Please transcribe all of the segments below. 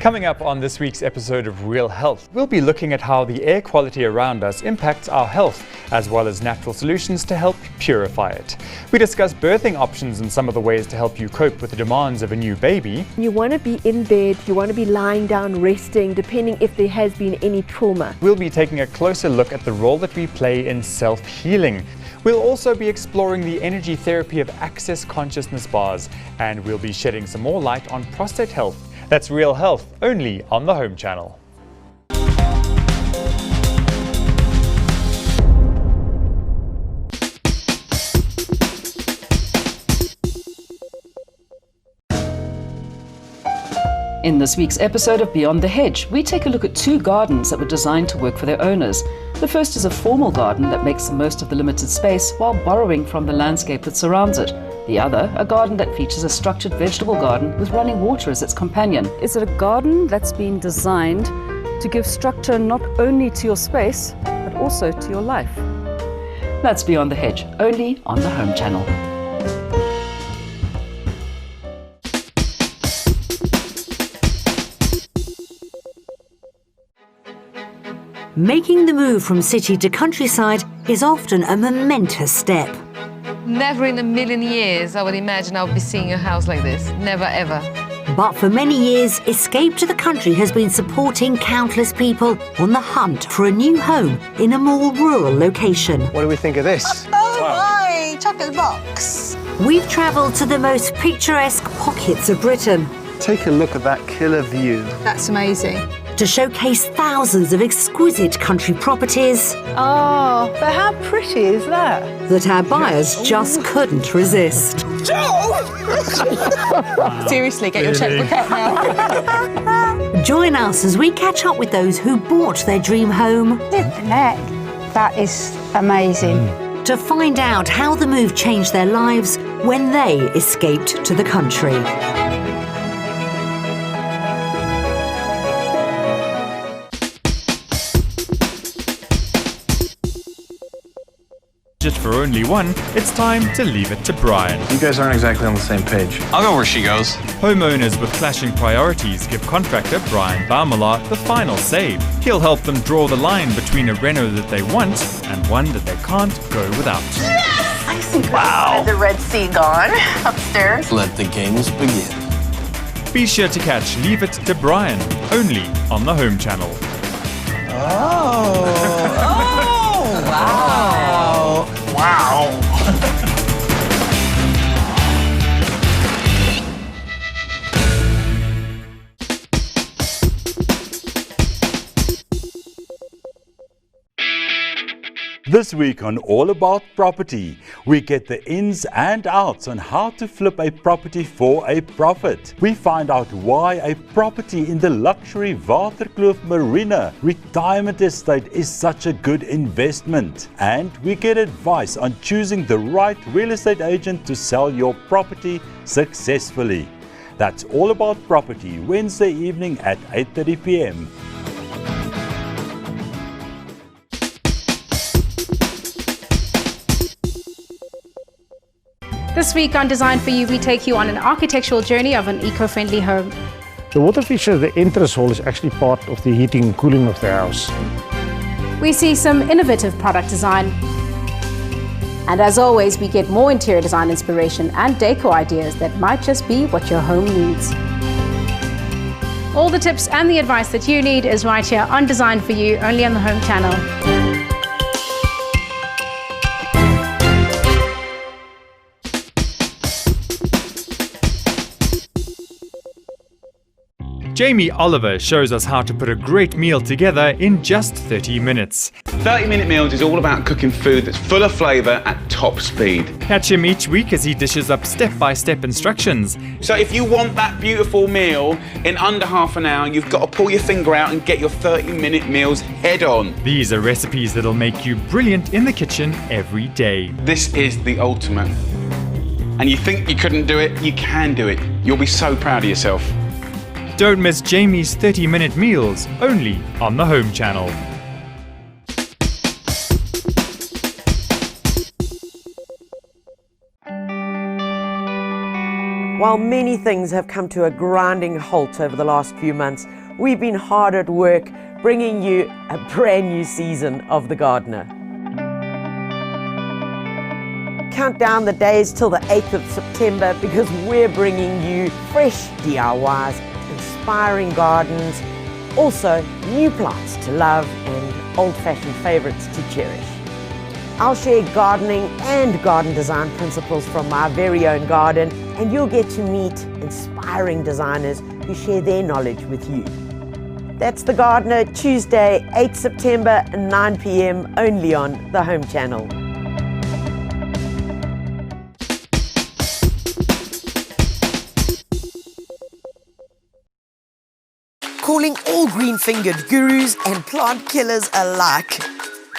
Coming up on this week's episode of Real Health, we'll be looking at how the air quality around us impacts our health, as well as natural solutions to help purify it. We discuss birthing options and some of the ways to help you cope with the demands of a new baby. You want to be in bed, you want to be lying down resting, depending if there has been any trauma. We'll be taking a closer look at the role that we play in self-healing. We'll also be exploring the energy therapy of Access Consciousness bars, and we'll be shedding some more light on prostate health. That's Real Health, only on the Home Channel. In this week's episode of Beyond the Hedge, we take a look at two gardens that were designed to work for their owners. The first is a formal garden that makes the most of the limited space while borrowing from the landscape that surrounds it. The other, a garden that features a structured vegetable garden with running water as its companion. Is it a garden that's been designed to give structure not only to your space, but also to your life? That's Beyond the Hedge, only on the Home Channel. Making the move from city to countryside is often a momentous step. Never in a million years I would imagine I would be seeing a house like this. Never, ever. But for many years, Escape to the Country has been supporting countless people on the hunt for a new home in a more rural location. What do we think of this? Oh my, chocolate box. We've travelled to the most picturesque pockets of Britain Take a look at that killer view. That's amazing. to showcase thousands of exquisite country properties Oh, but how pretty is that? that our buyers just couldn't resist. Seriously, get your checkbook out now. Join us as we catch up with those who bought their dream home That is amazing. to find out how the move changed their lives when they escaped to the country. Just for only one, it's time to leave it to Brian. You guys aren't exactly on the same page. I'll go where she goes. Homeowners with clashing priorities give contractor Brian Baumelaar the final say. He'll help them draw the line between a reno that they want and one that they can't go without. I see the Red Sea gone upstairs. Let the games begin. Be sure to catch Leave It to Brian, only on the Home Channel. This week on All About Property, we get the ins and outs on how to flip a property for a profit. We find out why a property in the luxury Waterkloof Marina retirement estate is such a good investment. And we get advice on choosing the right real estate agent to sell your property successfully. That's All About Property, Wednesday evening at 8:30 p.m. This week on Design For You, we take you on an architectural journey of an eco-friendly home. The water feature of the entrance hall is actually part of the heating and cooling of the house. We see some innovative product design. And as always, we get more interior design inspiration and decor ideas that might just be what your home needs. All the tips and the advice that you need is right here on Design For You, only on the Home Channel. Jamie Oliver shows us how to put a great meal together in just 30 minutes. 30-minute meals is all about cooking food that's full of flavour at top speed. Catch him each week as he dishes up step-by-step instructions. So if you want that beautiful meal in under half an hour, you've got to pull your finger out and get your 30-minute meals head on. These are recipes that'll make you brilliant in the kitchen every day. This is the ultimate. And you think you couldn't do it, you can do it. You'll be so proud of yourself. Don't miss Jamie's 30-minute meals, only on the Home Channel. While many things have come to a grinding halt over the last few months, we've been hard at work bringing you a brand new season of The Gardener. Count down the days till the 8th of September because we're bringing you fresh DIYs, inspiring gardens, also new plants to love and old-fashioned favourites to cherish. I'll share gardening and garden design principles from my very own garden, and you'll get to meet inspiring designers who share their knowledge with you. That's The Gardener, Tuesday, 8 September, 9 p.m, only on the Home Channel. Calling all green-fingered gurus and plant killers alike.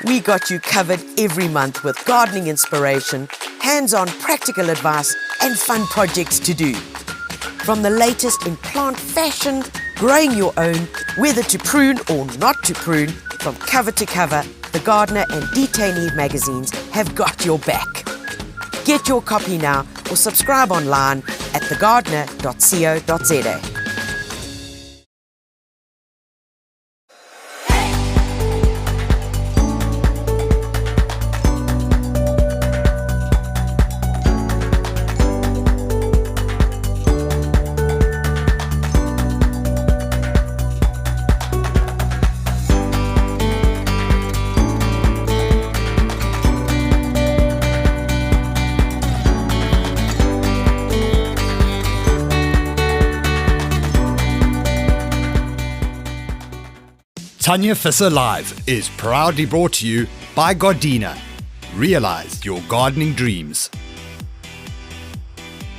We got you covered every month with gardening inspiration, hands-on practical advice and fun projects to do. From the latest in plant fashion, growing your own, whether to prune or not to prune, from cover to cover, The Gardener and Detainee magazines have got your back. Get your copy now or subscribe online at thegardener.co.za. Tanya Visser Live is proudly brought to you by Gardena. Realize your gardening dreams.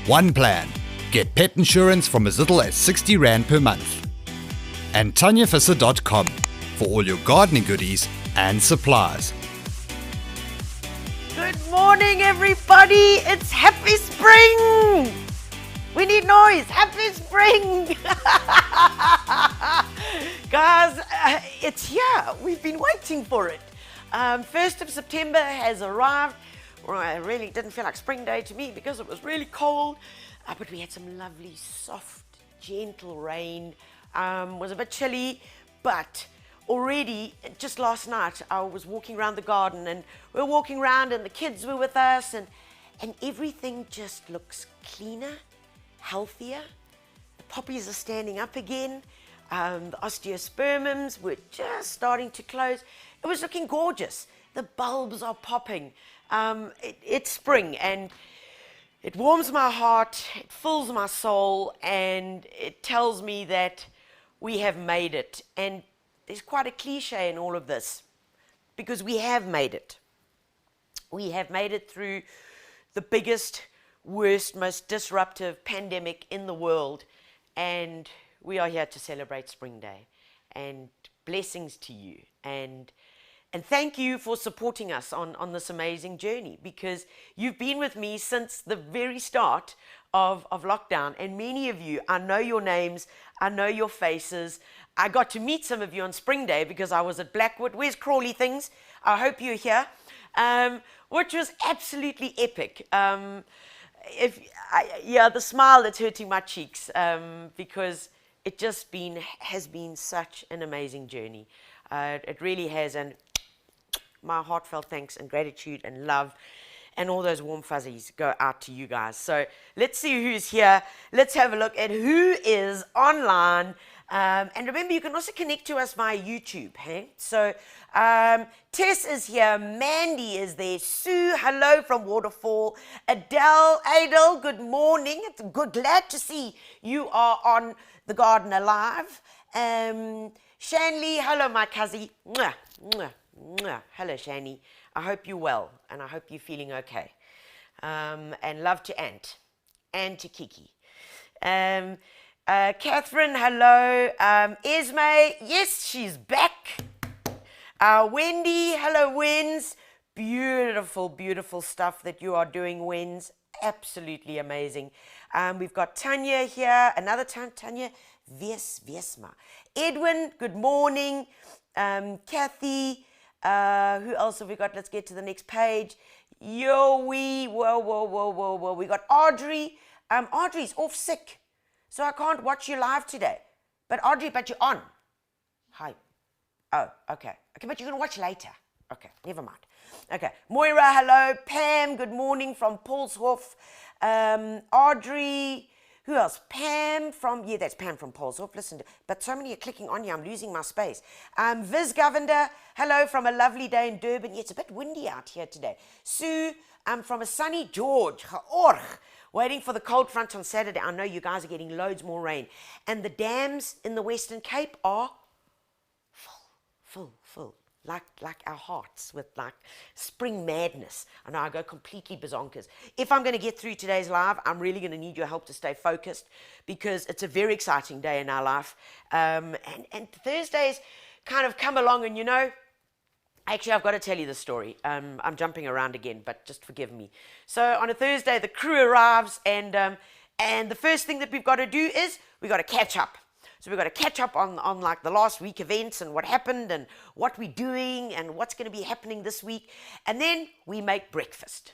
One Plan. Get pet insurance from as little as 60 Rand per month. And TanyaVisser.com for all your gardening goodies and supplies. Good morning, everybody. It's happy spring. We need noise. Happy spring. Guys, it's here. We've been waiting for it. 1st of September has arrived. Well, it really didn't feel like spring day to me because it was really cold. But we had some lovely, soft, gentle rain. Was a bit chilly, but already, just last night, I was walking around the garden and we were walking around and the kids were with us and everything just looks cleaner, healthier. The poppies are standing up again. The osteospermums were just starting to close. It was looking gorgeous. The bulbs are popping. It's spring and it warms my heart, it fills my soul, and it tells me that we have made it. And there's quite a cliche in all of this because we have made it. We have made it through the biggest, worst, most disruptive pandemic in the world, and we are here to celebrate Spring Day. And blessings to you, and thank you for supporting us on this amazing journey, because you've been with me since the very start of lockdown, and many of you, I know your names, I know your faces. I got to meet some of you on Spring Day because I was at Blackwood. Where's Crawley Things? I hope you're here, which was absolutely epic. The smile that's hurting my cheeks, because it just has been such an amazing journey. It really has, and my heartfelt thanks and gratitude and love and all those warm fuzzies go out to you guys. So let's see who's here. Let's have a look at who is online. And remember, you can also connect to us via YouTube. Hey? So Tess is here. Mandy is there. Sue, hello from Waterfall. Adele, good morning. It's good, glad to see you are on The Gardener Live. Shanley, hello, my cousin. Mwah, mwah, mwah. Hello, Shani. I hope you're well, and I hope you're feeling okay. And love to Ant, and to Kiki. Catherine, hello. Esme, yes, she's back. Wendy, hello, Wens. Beautiful, beautiful stuff that you are doing, Wens. Absolutely amazing. We've got Tanya here, another Tanya Visser. Edwin, good morning. Kathy, who else have we got? Let's get to the next page. Whoa. We got Audrey. Audrey's off sick, so I can't watch you live today. But Audrey, but you're on. Hi. Oh, okay. Okay, but you're going to watch later. Okay, never mind. Okay, Moira, hello. Pam, good morning from Paulshof. Audrey, who else? Pam from, yeah, that's Pam from Paulshof. Listen, but so many are clicking on you, I'm losing my space. Viz Govender, hello from a lovely day in Durban. Yeah, it's a bit windy out here today. Sue, from a sunny George, waiting for the cold front on Saturday. I know you guys are getting loads more rain. And the dams in the Western Cape are full. Like our hearts with like spring madness. I know I go completely bazonkers. If I'm going to get through today's live, I'm really going to need your help to stay focused because it's a very exciting day in our life. And Thursdays kind of come along and, you know, actually, I've got to tell you the story. I'm jumping around again, but just forgive me. So on a Thursday, the crew arrives and the first thing that we've got to do is we've got to catch up. So we've got to catch up on like the last week events and what happened and what we're doing and what's going to be happening this week. And then we make breakfast.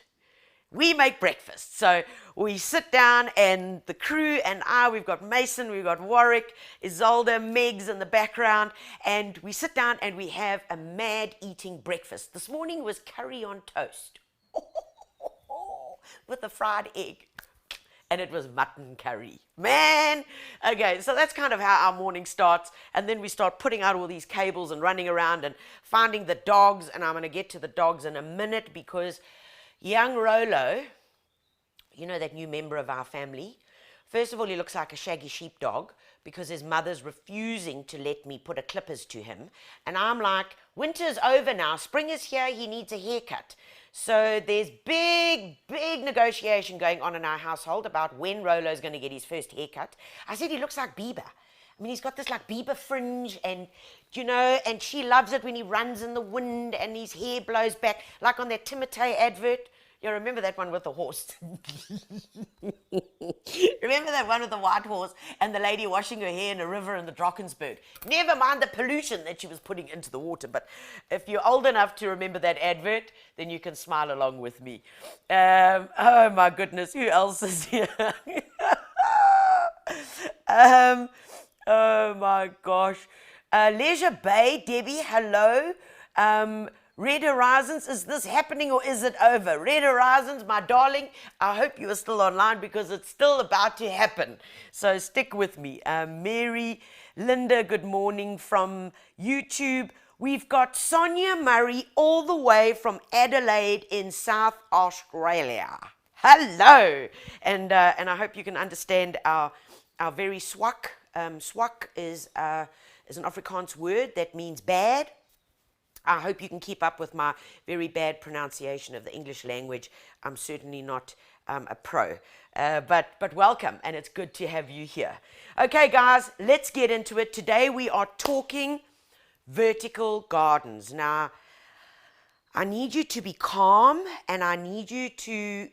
So we sit down and the crew and we've got Mason, we've got Warwick, Isolde, Megs in the background. And we sit down and we have a mad eating breakfast. This morning was curry on toast with a fried egg. And it was mutton curry. Man! Okay, so that's kind of how our morning starts. And then we start putting out all these cables and running around and finding the dogs. And I'm going to get to the dogs in a minute because young Rolo, you know, that new member of our family, first of all, he looks like a shaggy sheepdog because his mother's refusing to let me put a clippers to him. And I'm like, winter's over now. Spring is here. He needs a haircut. So there's big negotiation going on in our household about when Rolo's going to get his first haircut. I said he looks like Bieber. I mean, he's got this like Bieber fringe and, you know, and she loves it when he runs in the wind and his hair blows back, like on that Timotei advert. You remember that one with the horse? Remember that one with the white horse and the lady washing her hair in a river in the Drakensberg? Never mind the pollution that she was putting into the water. But if you're old enough to remember that advert, then you can smile along with me. Oh my goodness, who else is here? Oh my gosh. Leisure Bay, Debbie, hello. Red Horizons, is this happening or is it over? Red Horizons, my darling, I hope you are still online because it's still about to happen. So stick with me. Mary, Linda, good morning from YouTube. We've got Sonia Murray all the way from Adelaide in South Australia. Hello. And I hope you can understand our very swak. Swak is an Afrikaans word that means bad. I hope you can keep up with my very bad pronunciation of the English language. I'm certainly not a pro, but welcome, and it's good to have you here. Okay, guys, let's get into it. Today we are talking vertical gardens. Now, I need you to be calm, and I need you to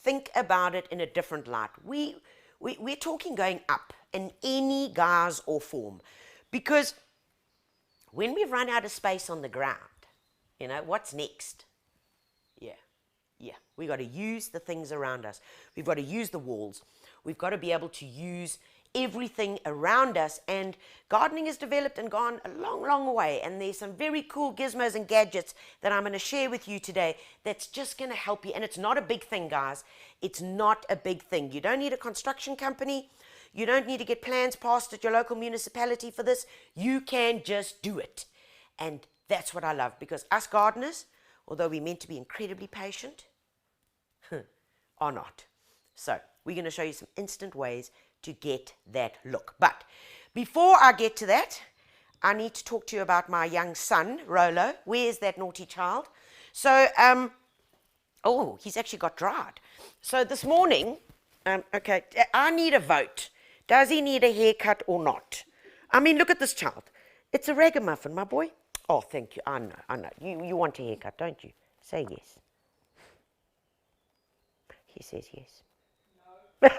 think about it in a different light. We're talking going up in any guise or form, because when we've run out of space on the ground, you know, what's next? Yeah, we've got to use the things around us. We've got to use the walls. We've got to be able to use everything around us. And gardening has developed and gone a long way. And there's some very cool gizmos and gadgets that I'm going to share with you today that's just going to help you. And it's not a big thing, guys. It's not a big thing. You don't need a construction company. You don't need to get plans passed at your local municipality for this. You can just do it. And that's what I love, because us gardeners, although we're meant to be incredibly patient, are not. So we're going to show you some instant ways to get that look. But before I get to that, I need to talk to you about my young son, Rolo. Where's that naughty child? So, oh, he's actually got dried. So this morning, okay, I need a vote. Does he need a haircut or not? I mean, look at this child. It's a ragamuffin, my boy. Oh, thank you. I know. You want a haircut, don't you? Say yes. He says yes. No.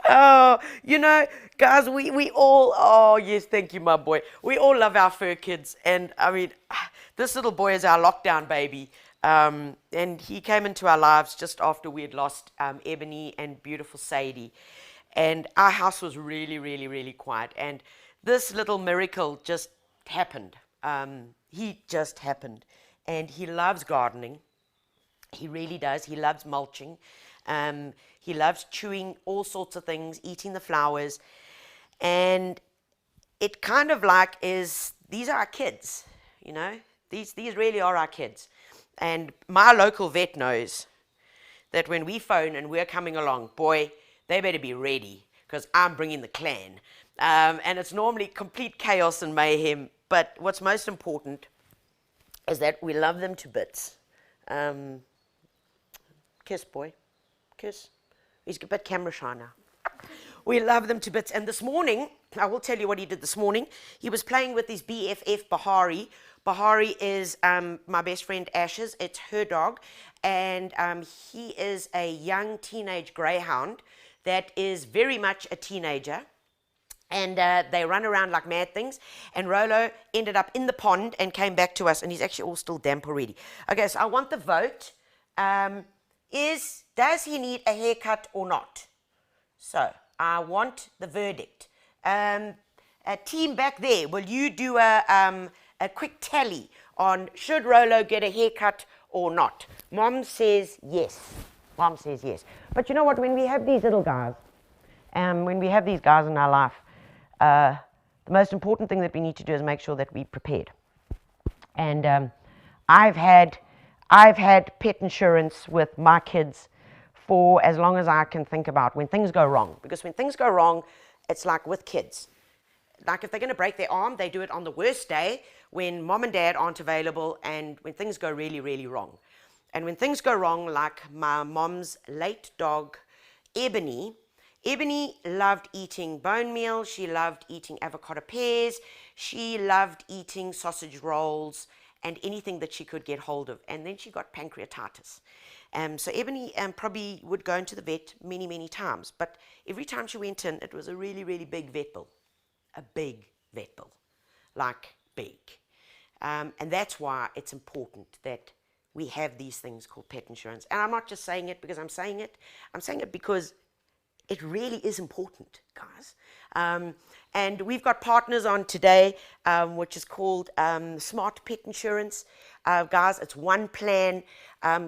Oh, you know, guys, we all, oh, yes, thank you, my boy. We all love our fur kids. And, I mean, this little boy is our lockdown baby. And he came into our lives just after we had lost Ebony and beautiful Sadie. And our house was really, really, really quiet. And this little miracle just happened. He just happened. And he loves gardening. He really does. He loves mulching. He loves chewing all sorts of things, eating the flowers. And it kind of like is, these are our kids, you know. These really are our kids. And my local vet knows that when we phone and we're coming along, boy, they better be ready because I'm bringing the clan. And it's normally complete chaos and mayhem. But what's most important is that we love them to bits. Kiss, boy. Kiss. He's a bit camera shy now. We love them to bits. And this morning, I will tell you what he did this morning. He was playing with his BFF, Bahari. Bahari is my best friend Ash's. It's her dog. And he is a young teenage greyhound that is very much a teenager. And they run around like mad things. And Rolo ended up in the pond and came back to us. And he's actually all still damp already. Okay, so I want the vote. Does he need a haircut or not? So I want the verdict. A team back there, will you do a quick tally on should Rolo get a haircut or not? Mom says yes. Mom says yes. But you know what? When we have these little guys, when we have these guys in our life, the most important thing that we need to do is make sure that we're prepared. And I've had pet insurance with my kids for as long as I can think about when things go wrong. Because when things go wrong, it's like with kids. Like if they're going to break their arm, they do it on the worst day when mom and dad aren't available and when things go really, really wrong. And when things go wrong, like my mom's late dog, Ebony loved eating bone meal. She loved eating avocado pears. She loved eating sausage rolls and anything that she could get hold of. And then she got pancreatitis. So Ebony probably would go into the vet many, many times. But every time she went in, it was a really, really big vet bill. A big vet bill. Like big. And that's why it's important that we have these things called pet insurance. And I'm not just saying it because I'm saying it. I'm saying it because it really is important, guys. And we've got partners on today, which is called Smart Pet Insurance. Guys, it's one plan.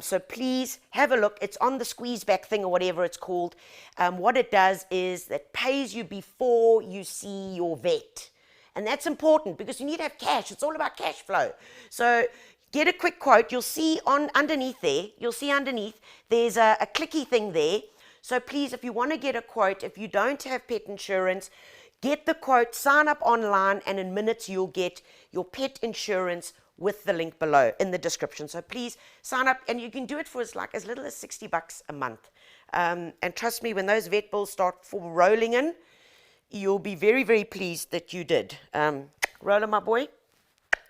So please have a look. It's on the squeeze back thing or whatever it's called. What it does is it pays you before you see your vet. And that's important because you need to have cash. It's all about cash flow. So get a quick quote. You'll see underneath there, there's a clicky thing there. So please, if you want to get a quote, if you don't have pet insurance, get the quote, sign up online, and in minutes you'll get your pet insurance with the link below in the description. So please sign up, and you can do it for as little as $60 a month. And trust me, when those vet bills start rolling in, you'll be very, very pleased that you did. Roller, my boy,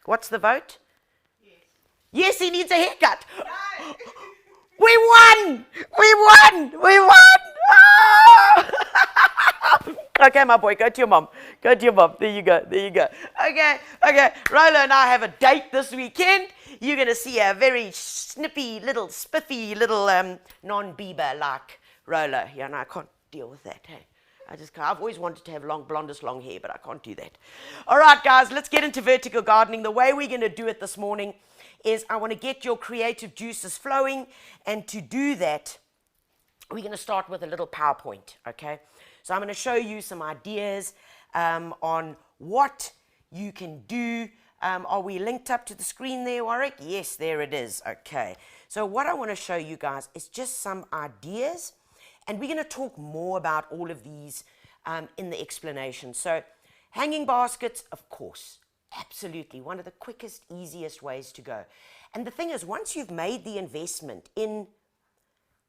what's the vote? Yes, he needs a haircut. No. We won! We won! We won! Oh! Okay, my boy, go to your mom. Go to your mom. There you go. There you go. Okay. Rolo and I have a date this weekend. You're going to see a very snippy, little, spiffy, little non-Bieber like Rolo. Yeah, no, I can't deal with that, hey? I've always wanted to have blondest long hair, but I can't do that. All right, guys, let's get into vertical gardening. The way we're going to do it this morning is I want to get your creative juices flowing, and to do that, we're going to start with a little PowerPoint, okay? So I'm going to show you some ideas on what you can do. Are we linked up to the screen there, Warwick? Yes, there it is, okay. So what I want to show you guys is just some ideas, and we're going to talk more about all of these in the explanation. So hanging baskets, of course. Absolutely, one of the quickest, easiest ways to go. And the thing is, once you've made the investment in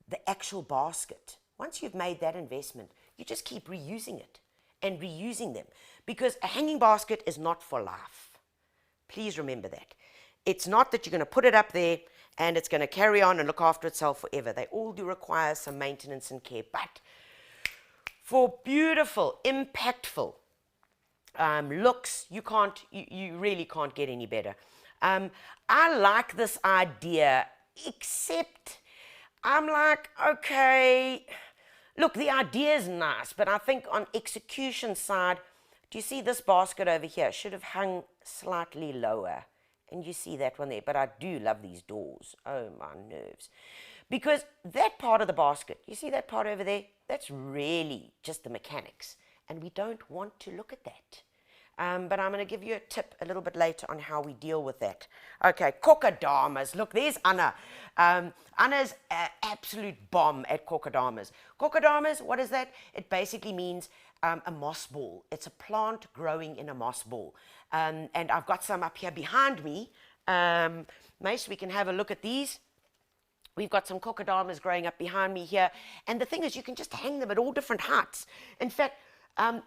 the actual basket, once you've made that investment, you just keep reusing it and reusing them. Because a hanging basket is not for life. Please remember that. It's not that you're going to put it up there and it's going to carry on and look after itself forever. They all do require some maintenance and care. But for beautiful, impactful looks, you really can't get any better. I like this idea except I'm like, okay, look, the idea is nice, but I think on execution side, do you see this basket over here? Should have hung slightly lower. And you see that one there. But I do love these doors. Oh, my nerves. Because that part of the basket, you see that part over there? That's really just the mechanics. And we don't want to look at that. But I'm going to give you a tip a little bit later on how we deal with that. Okay, kokodamas. Look, there's Anna. Anna's an absolute bomb at kokodamas. Kokodamas, what is that? It basically means a moss ball. It's a plant growing in a moss ball. And I've got some up here behind me. Mace, we can have a look at these. We've got some kokodamas growing up behind me here. And the thing is, you can just hang them at all different heights. In fact,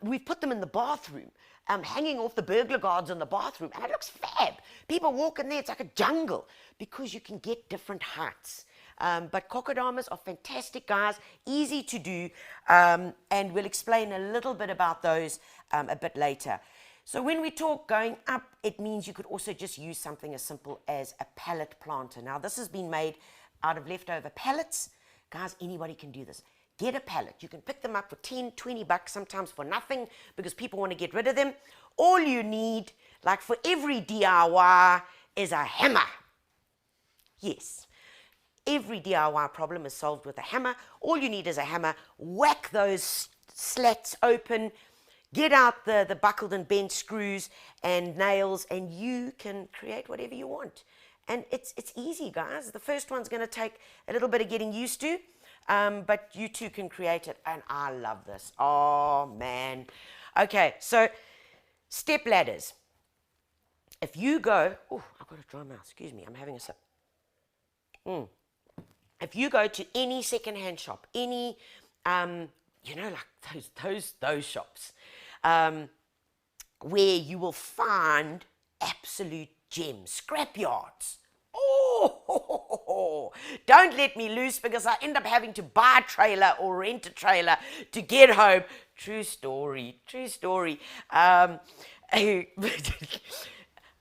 we've put them in the bathroom, hanging off the burglar guards in the bathroom, and it looks fab. People walk in there, it's like a jungle, because you can get different heights. But kokodamas are fantastic, guys, easy to do, and we'll explain a little bit about those a bit later. So when we talk going up, it means you could also just use something as simple as a pallet planter. Now, this has been made out of leftover pallets. Guys, anybody can do this. Get a pallet. You can pick them up for 10, 20 bucks, sometimes for nothing, because people want to get rid of them. All you need, like for every DIY, is a hammer. Yes. Every DIY problem is solved with a hammer. All you need is a hammer. Whack those slats open. Get out the buckled and bent screws and nails, and you can create whatever you want. And it's easy, guys. The first one's going to take a little bit of getting used to. But you too can create it, and I love this. Oh, man. Okay, so step ladders. If you go... Oh, I've got a dry mouth. Excuse me, I'm having a sip. If you go to any second-hand shop, any, like those shops, where you will find absolute gems, scrap yards. Oh, don't let me loose, because I end up having to buy a trailer or rent a trailer to get home. True story, true story. Okay, I'm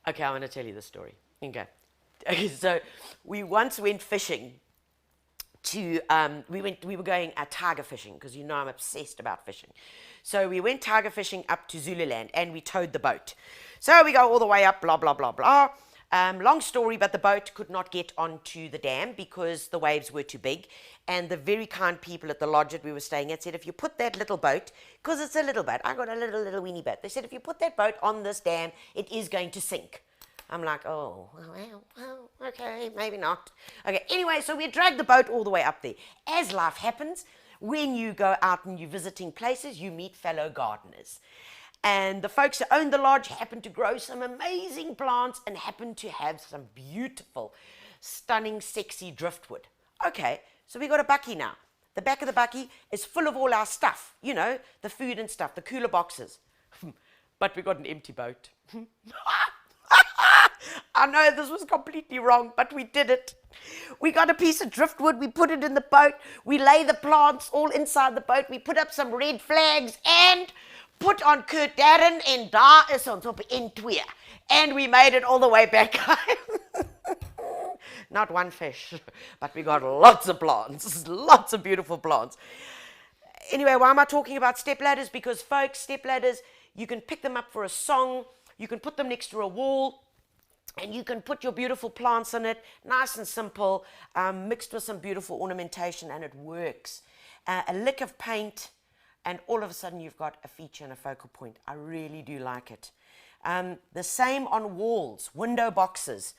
going to tell you the story. Okay. So we once went fishing to, we were going tiger fishing, because you know I'm obsessed about fishing. So we went tiger fishing up to Zululand, and we towed the boat. So we go all the way up, blah, blah, blah, blah. Long story, but the boat could not get onto the dam because the waves were too big. And the very kind people at the lodge that we were staying at said, if you put that little boat, because it's a little boat, I got a little weeny boat. They said, if you put that boat on this dam, it is going to sink. I'm like, oh, well, okay, maybe not. Okay, anyway, so we dragged the boat all the way up there. As life happens, when you go out and you're visiting places, you meet fellow gardeners. And the folks that own the lodge happen to grow some amazing plants and happen to have some beautiful, stunning, sexy driftwood. Okay, so we got a bakkie now. The back of the bakkie is full of all our stuff, you know, the food and stuff, the cooler boxes. But we got an empty boat. I know this was completely wrong, but we did it. We got a piece of driftwood, we put it in the boat, we lay the plants all inside the boat, we put up some red flags and put on Kurt Darren and daar is ons op en twee. And we made it all the way back home. Not one fish, but we got lots of plants, lots of beautiful plants. Anyway, why am I talking about step ladders? Because folks, step ladders, you can pick them up for a song, you can put them next to a wall, and you can put your beautiful plants on it, nice and simple, mixed with some beautiful ornamentation, and it works. A lick of paint, and all of a sudden you've got a feature and a focal point. I really do like it. The same on walls, window boxes.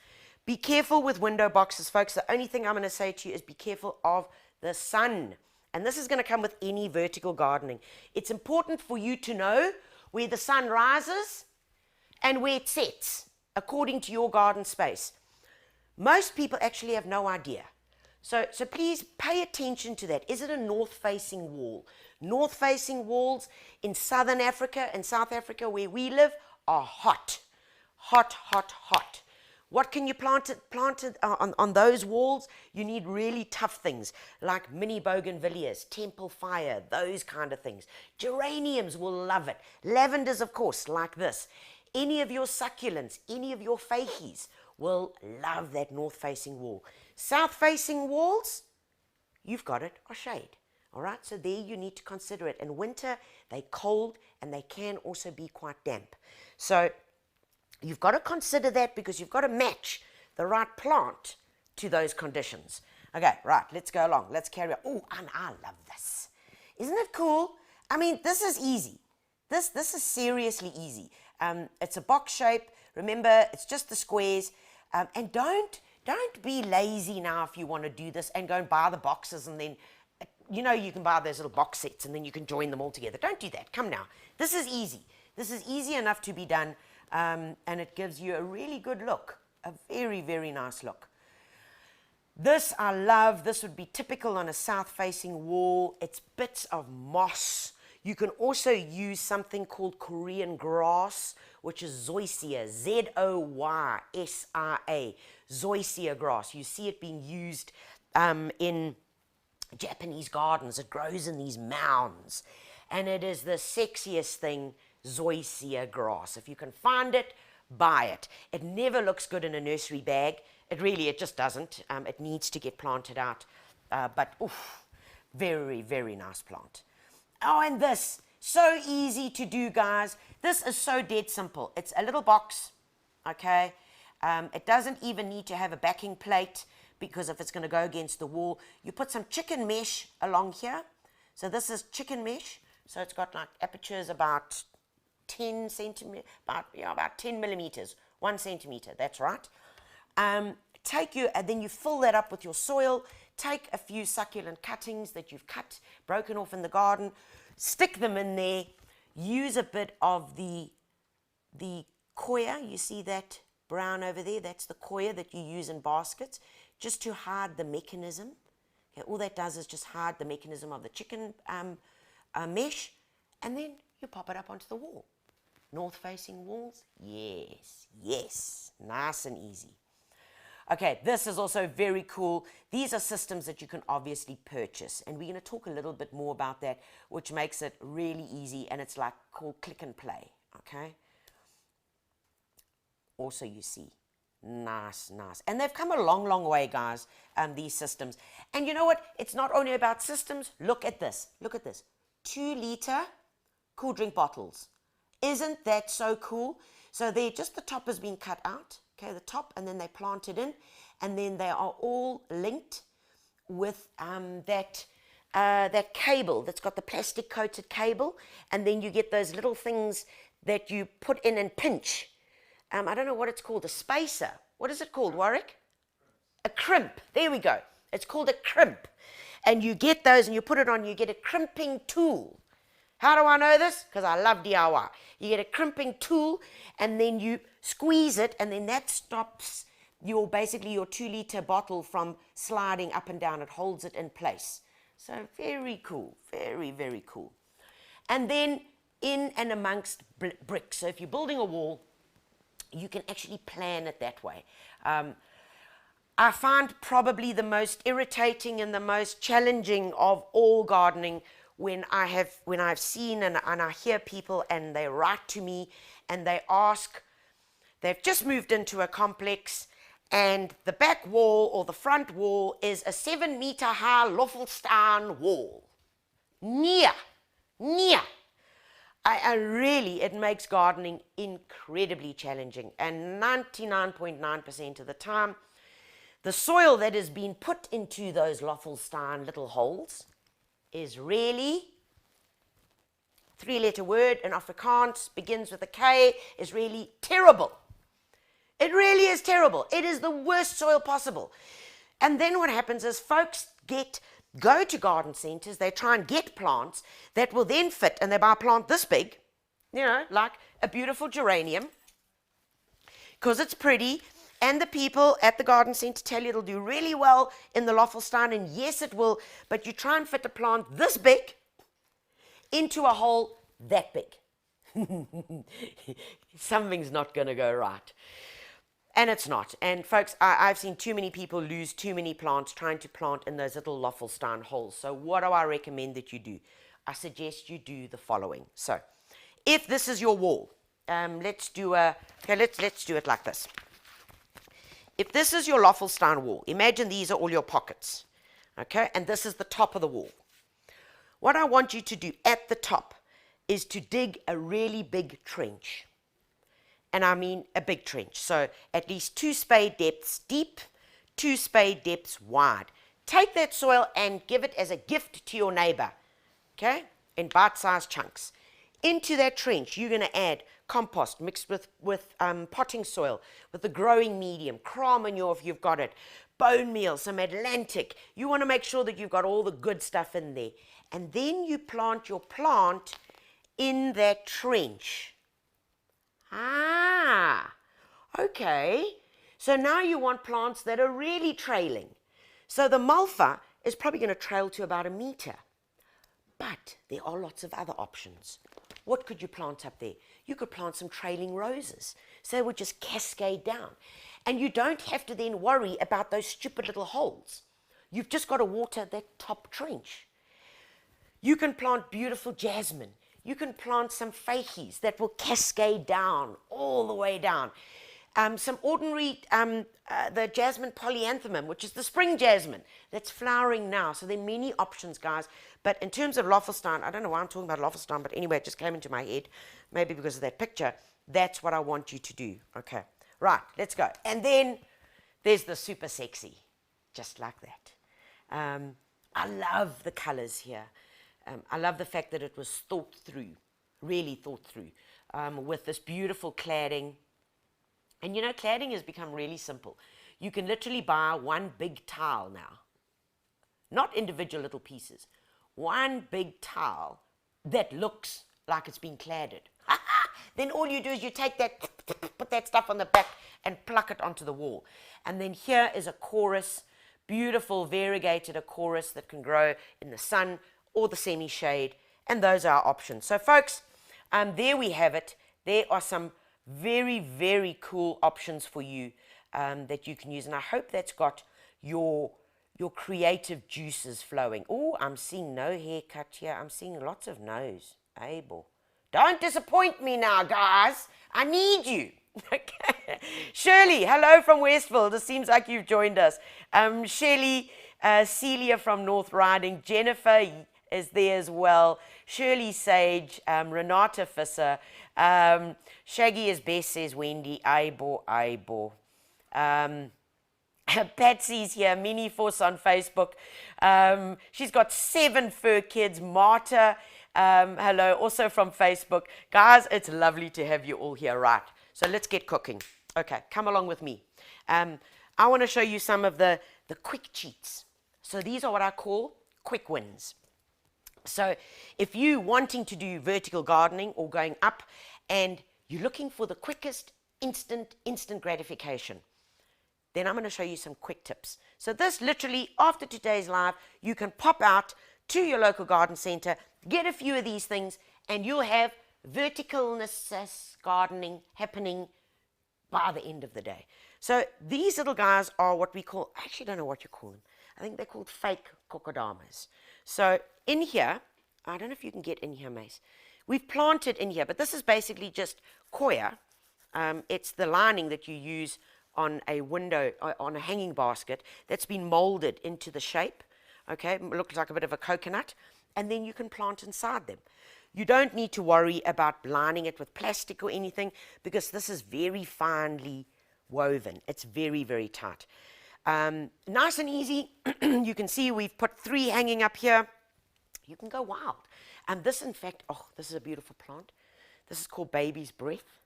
Be careful with window boxes, folks. The only thing I'm going to say to you is be careful of the sun. And this is going to come with any vertical gardening. It's important for you to know where the sun rises and where it sets, according to your garden space. Most people actually have no idea. So please pay attention to that. Is it a north-facing wall? North-facing walls in southern Africa and South Africa, where we live, are hot. Hot, hot, hot. What can you plant on those walls? You need really tough things like mini bougainvilleas, temple fire, those kind of things. Geraniums will love it. Lavenders, of course, like this. Any of your succulents, any of your fakies, will love that north-facing wall. South-facing walls, you've got it, are shade. All right, so there you need to consider it. In winter, they're cold and they can also be quite damp. So you've got to consider that because you've got to match the right plant to those conditions. Okay, right, let's go along. Let's carry on. Oh, and I love this. Isn't it cool? I mean, this is easy. This is seriously easy. It's a box shape. Remember, it's just the squares. And don't be lazy now if you want to do this and go and buy the boxes and then, you know, you can buy those little box sets and then you can join them all together. Don't do that. Come now. This is easy. This is easy enough to be done, and it gives you a really good look, a very, very nice look. This I love. This would be typical on a south-facing wall. It's bits of moss. You can also use something called Korean grass, which is zoysia, Z-O-Y-S-I-A, zoysia grass. You see it being used in Japanese gardens. It grows in these mounds, and it is the sexiest thing, zoysia grass. If you can find it, buy it. It never looks good in a nursery bag. It just doesn't. It needs to get planted out, but oof, very, very nice plant. Oh, and this, so easy to do, guys. This is so dead simple. It's a little box, okay? It doesn't even need to have a backing plate, because if it's going to go against the wall, you put some chicken mesh along here. So this is chicken mesh. So it's got like apertures about 10 centimeters, about 10 millimeters, 1 centimeter. That's right. And then you fill that up with your soil. Take a few succulent cuttings that you've broken off in the garden, stick them in there. Use a bit of the coir. You see that brown over there? That's the coir that you use in baskets, just to hide the mechanism. Okay, all that does is just hide the mechanism of the chicken mesh, and then you pop it up onto the wall. North-facing walls? Yes, yes, nice and easy. Okay, this is also very cool. These are systems that you can obviously purchase, and we're going to talk a little bit more about that, which makes it really easy, and it's like called click and play, okay? Also, you see, nice, nice. And they've come a long, long way, guys, these systems. And you know what? It's not only about systems. Look at this. Look at this. 2-liter cool drink bottles. Isn't that so cool? So there, just the top has been cut out, okay, the top, and then they plant it in, and then they are all linked with that cable that's got the plastic coated cable, and then you get those little things that you put in and pinch. I don't know what it's called, a spacer. What is it called, Warwick? A crimp. There we go. It's called a crimp. And you get those and you put it on, you get a crimping tool. How do I know this? Because I love DIY. You get a crimping tool and then you squeeze it, and then that stops basically your 2-liter bottle from sliding up and down. It holds it in place. So very cool. Very, very cool. And then in and amongst bricks. So if you're building a wall, you can actually plan it that way. I find probably the most irritating and the most challenging of all gardening when I've seen and I hear people and they write to me and they ask, they've just moved into a complex and the back wall or the front wall is a 7-meter high Loffelstaan wall. Near. I really, it makes gardening incredibly challenging, and 99.9% of the time, the soil that has been put into those Loffelstaan little holes is really, 3-letter word in Afrikaans, begins with a K, is really terrible. It really is terrible. It is the worst soil possible. And then what happens is folks go to garden centres, they try and get plants that will then fit, and they buy a plant this big, you know, like a beautiful geranium, because it's pretty, and the people at the garden centre tell you it'll do really well in the Loffelstaan, and yes, it will, but you try and fit a plant this big into a hole that big. Something's not going to go right. And it's not. And folks, I've seen too many people lose too many plants trying to plant in those little Loffelstaan holes. So what do I recommend that you do? I suggest you do the following. So if this is your wall, let's do it like this. if this is your Loffelstein wall, imagine these are all your pockets, okay? And this is the top of the wall. What I want you to do at the top is to dig a really big trench. And I mean a big trench. So at least 2 spade depths deep, 2 spade depths wide. Take that soil and give it as a gift to your neighbor, okay? In bite-sized chunks. Into that trench, you're going to add compost mixed with potting soil, with the growing medium, craw manure if you've got it, bone meal, some Atlantic. You want to make sure that you've got all the good stuff in there. And then you plant your plant in that trench. Ah, okay. So now you want plants that are really trailing. So the Malva is probably going to trail to about 1 meter. But there are lots of other options. What could you plant up there? You could plant some trailing roses. So they would just cascade down. And you don't have to then worry about those stupid little holes. You've just got to water that top trench. You can plant beautiful jasmine. You can plant some fakies that will cascade down, all the way down. Some ordinary, the jasmine polyanthemum, which is the spring jasmine, that's flowering now. So there are many options, guys. But in terms of Loffelstein, I don't know why I'm talking about Loffelstein, but anyway, it just came into my head, maybe because of that picture. That's what I want you to do. Okay, right, let's go. And then there's the super sexy, just like that. I love the colors here. I love the fact that it was thought through, really thought through, with this beautiful cladding. And you know, cladding has become really simple. You can literally buy one big tile now, not individual little pieces. One big tile that looks like it's been cladded. Then all you do is you take that, put that stuff on the back and pluck it onto the wall. And then here is a chorus, beautiful variegated chorus that can grow in the sun or the semi-shade, and those are our options. So folks, there we have it. There are some very, very cool options for you that you can use, and I hope that's got your creative juices flowing. Oh, I'm seeing no haircut here. I'm seeing lots of no's. Abel, don't disappoint me now, guys. I need you. Okay. Shirley, hello from Westfield. It seems like you've joined us. Shirley, Celia from North Riding, Jennifer is there as well. Shirley Sage, Renata Visser, Shaggy is best, says Wendy. Aibo. Patsy's here, Mini Force on Facebook. She's got 7 fur kids. Marta, hello, also from Facebook. Guys, it's lovely to have you all here, right? So let's get cooking. Okay, come along with me. I want to show you some of the quick cheats. So these are what I call quick wins. So if you're wanting to do vertical gardening or going up and you're looking for the quickest instant gratification, then I'm going to show you some quick tips. So this literally, after today's live, you can pop out to your local garden center, get a few of these things, and you'll have verticalness gardening happening by the end of the day. So these little guys are what we call, I actually don't know what you call them. I think they're called fake kokodamas. So in here, I don't know if you can get in here, Mace. We've planted in here, but this is basically just coir. It's the lining that you use on a window, on a hanging basket that's been molded into the shape. Okay, it looks like a bit of a coconut, and then you can plant inside them. You don't need to worry about lining it with plastic or anything because this is very finely woven. It's very, very tight. Nice and easy. You can see we've put 3 hanging up here. You can go wild. And this, in fact, oh, this is a beautiful plant. This is called baby's breath.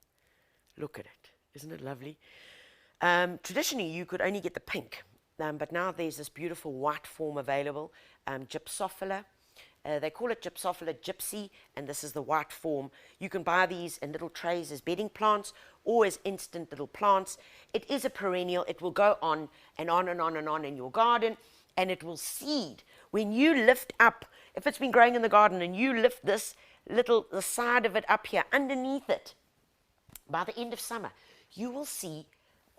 Look at it. Isn't it lovely? Traditionally, you could only get the pink, but now there's this beautiful white form available, Gypsophila. They call it Gypsophila gypsy, and this is the white form. You can buy these in little trays as bedding plants or as instant little plants. It is a perennial. It will go on and on and on and on in your garden, and it will seed. When you lift up, if it's been growing in the garden and you lift this little, the side of it up here, underneath it, by the end of summer, you will see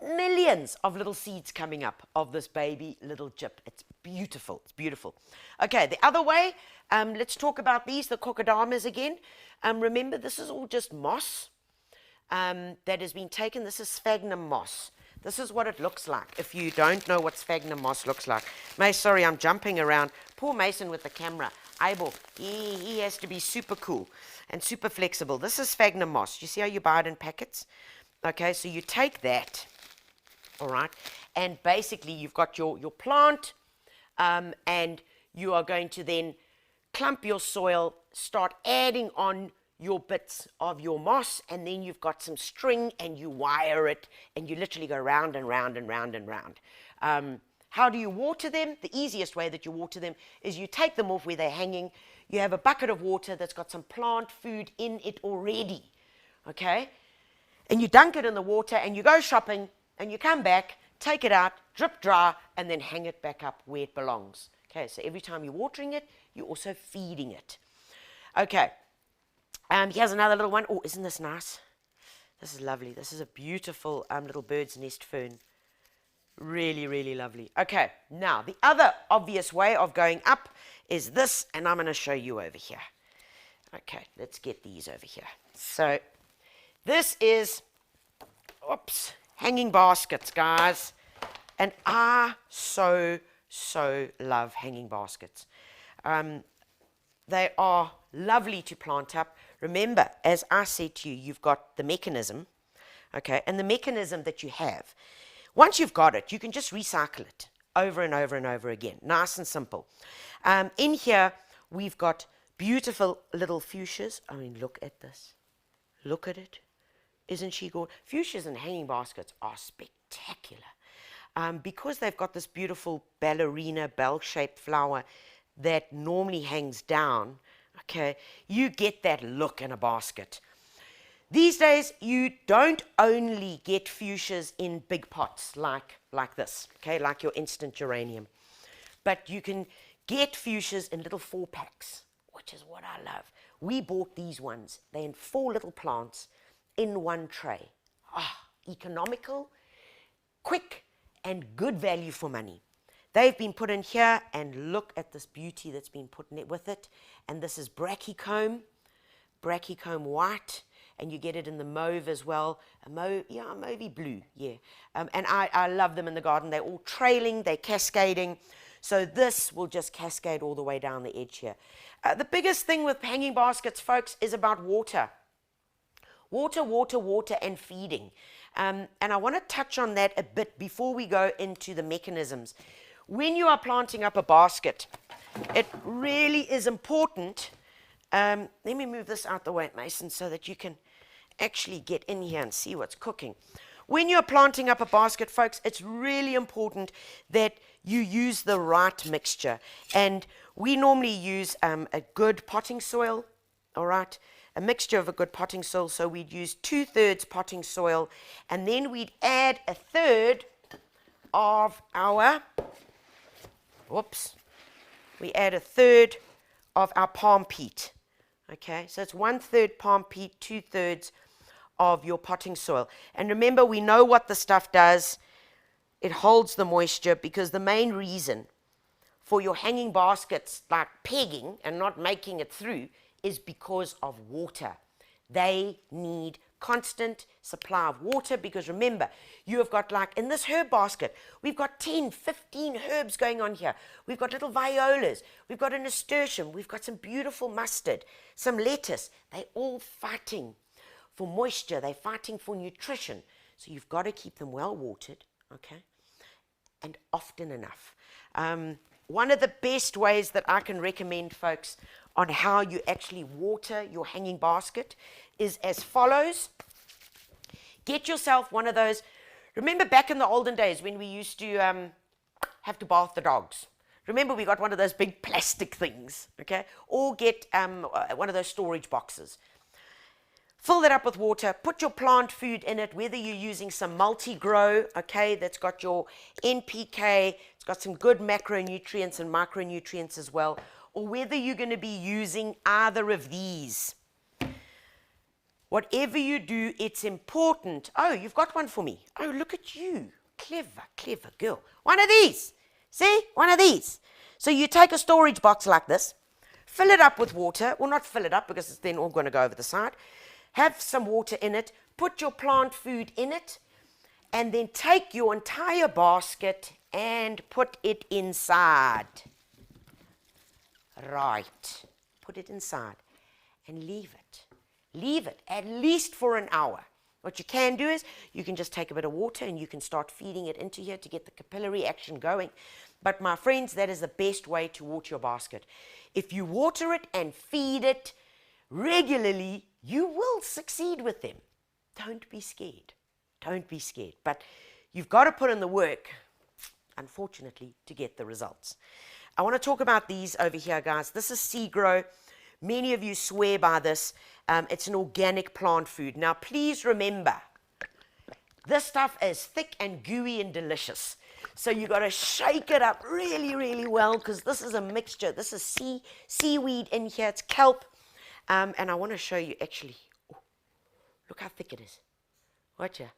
millions of little seeds coming up of this baby little gyp. It's beautiful. It's beautiful. Okay, the other way, let's talk about these, the kokodamas again. Remember, this is all just moss that has been taken. This is sphagnum moss. This is what it looks like if you don't know what sphagnum moss looks like. Sorry, I'm jumping around. Poor Mason with the camera. Abel, he has to be super cool and super flexible. This is sphagnum moss. You see how you buy it in packets? Okay, so you take that, all right, and basically you've got your plant, and you are going to then clump your soil, start adding on your bits of your moss, and then you've got some string and you wire it, and you literally go round and round and round and round. How do you water them? The easiest way that you water them is you take them off where they're hanging. You have a bucket of water that's got some plant food in it already, okay? And you dunk it in the water, and you go shopping, and you come back, take it out, drip dry, and then hang it back up where it belongs. Okay, so every time you're watering it, you're also feeding it. Okay, here's another little one. Oh, isn't this nice? This is lovely. This is a beautiful little bird's nest fern. Really, really lovely. Okay, now the other obvious way of going up is this, and I'm going to show you over here. Okay, let's get these over here. So this is, oops, hanging baskets, guys. And I so love hanging baskets. They are lovely to plant up. Remember, as I said to you, you've got the mechanism, okay, and the mechanism that you have. Once you've got it, you can just recycle it over and over and over again. Nice and simple. In here, we've got beautiful little fuchsias. I mean, look at this. Look at it. Isn't she gorgeous? Fuchsias and hanging baskets are spectacular. Because they've got this beautiful ballerina, bell-shaped flower that normally hangs down, okay, you get that look in a basket. These days, you don't only get fuchsias in big pots like this, okay, like your instant geranium, but you can get fuchsias in little 4-packs, which is what I love. We bought these ones. They're in 4 little plants in one tray. Economical, quick, and good value for money. They've been put in here, and look at this beauty that's been put in it with it. And this is brachycomb white. And you get it in the mauve as well, mauvey blue, yeah. And I love them in the garden. They're all trailing, they're cascading. So this will just cascade all the way down the edge here. The biggest thing with hanging baskets, folks, is about water. Water, and feeding. And I want to touch on that a bit before we go into the mechanisms. When you are planting up a basket, it really is important. Let me move this out the way, Mason, so that you can actually get in here and see what's cooking. When you're planting up a basket, folks, it's really important that you use the right mixture. And we normally use a good potting soil, all right? A mixture of a good potting soil. So we'd use 2/3 potting soil, and then we'd add 1/3 of our, we add 1/3 of our palm peat. Okay, so it's 1/3 palm peat, 2/3 of your potting soil. And remember, we know what the stuff does. It holds the moisture, because the main reason for your hanging baskets like pegging and not making it through is because of water. They need constant supply of water, because remember, you have got, like in this herb basket, we've got 10, 15 herbs going on here. We've got little violas, we've got a nasturtium, we've got some beautiful mustard, some lettuce. They're all fighting for moisture, they're fighting for nutrition. So you've got to keep them well watered, okay, and often enough. One of the best ways that I can recommend, folks, on how you actually water your hanging basket is as follows. Get yourself one of those. Remember back in the olden days when we used to have to bath the dogs? Remember, we got one of those big plastic things, okay? Or get one of those storage boxes. Fill that up with water, put your plant food in it, whether you're using some multi-grow, okay, that's got your NPK, it's got some good macronutrients and micronutrients as well, or whether you're going to be using either of these. Whatever you do, it's important. Oh, you've got one for me. Oh, look at you. Clever girl. One of these. See? One of these. So you take a storage box like this, fill it up with water. Well, not fill it up, because it's then all going to go over the side. Have some water in it. Put your plant food in it. and then take your entire basket and put it inside. Right. Put it inside and leave it. Leave it at least for an hour. What you can do is you can just take a bit of water and you can start feeding it into here to get the capillary action going. But my friends, that is the best way to water your basket. If you water it and feed it regularly, you will succeed with them. Don't be scared. Don't be scared. But you've got to put in the work, unfortunately, to get the results. I want to talk about these over here, guys. This is Seagrow. Many of you swear by this. It's an organic plant food. Now, please remember, this stuff is thick and gooey and delicious. So you got to shake it up really, really well, because this is a mixture. This is seaweed in here. It's kelp. And I want to show you, actually. Oh, look how thick it is. Watch here.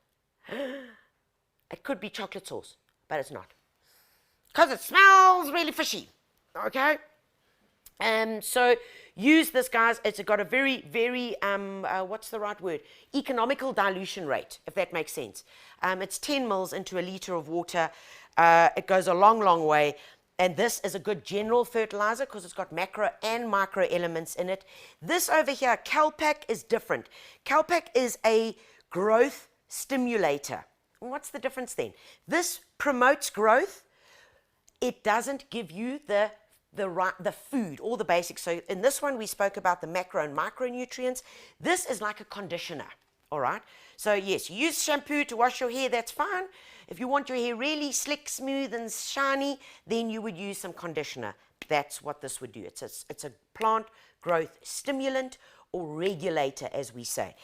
It could be chocolate sauce, but it's not, because it smells really fishy. Okay? So use this, guys. It's got a very, very, what's the right word? Economical dilution rate, if that makes sense. It's 10 mils into a liter of water. It goes a long, long way. And this is a good general fertilizer because it's got macro and micro elements in it. This over here, Calpac, is different. Calpac is a growth stimulator. What's the difference then? This promotes growth. It doesn't give you the food, all the basics. So in this one, we spoke about the macro and micronutrients. This is like a conditioner, all right? So yes, you use shampoo to wash your hair, that's fine. If you want your hair really slick, smooth, and shiny, then you would use some conditioner. That's what this would do. It's a plant growth stimulant or regulator, as we say.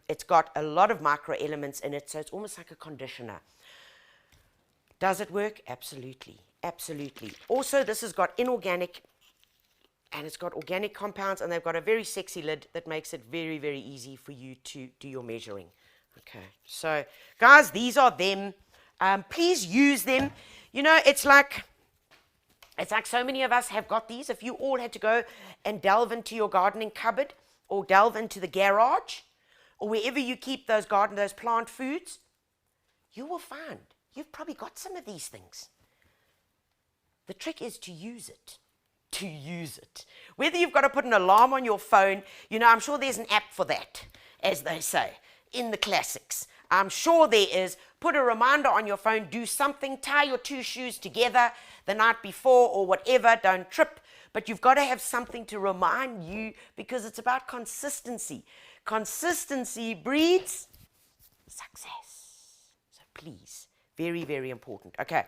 It's got a lot of micro elements in it, so it's almost like a conditioner. Does it work? Absolutely. Absolutely. Also, this has got inorganic, and it's got organic compounds, and they've got a very sexy lid that makes it very, very easy for you to do your measuring. Okay, so guys, these are them. Please use them. You know, it's like so many of us have got these. If you all had to go and delve into your gardening cupboard or delve into the garage or wherever you keep those plant foods, you will find you've probably got some of these things. The trick is to use it. To use it. Whether you've got to put an alarm on your phone, you know, I'm sure there's an app for that, as they say, in the classics. I'm sure there is. Put a reminder on your phone, do something, tie your two shoes together the night before or whatever, don't trip. But you've got to have something to remind you, because it's about consistency. Consistency breeds success. So please, very, very important. Okay.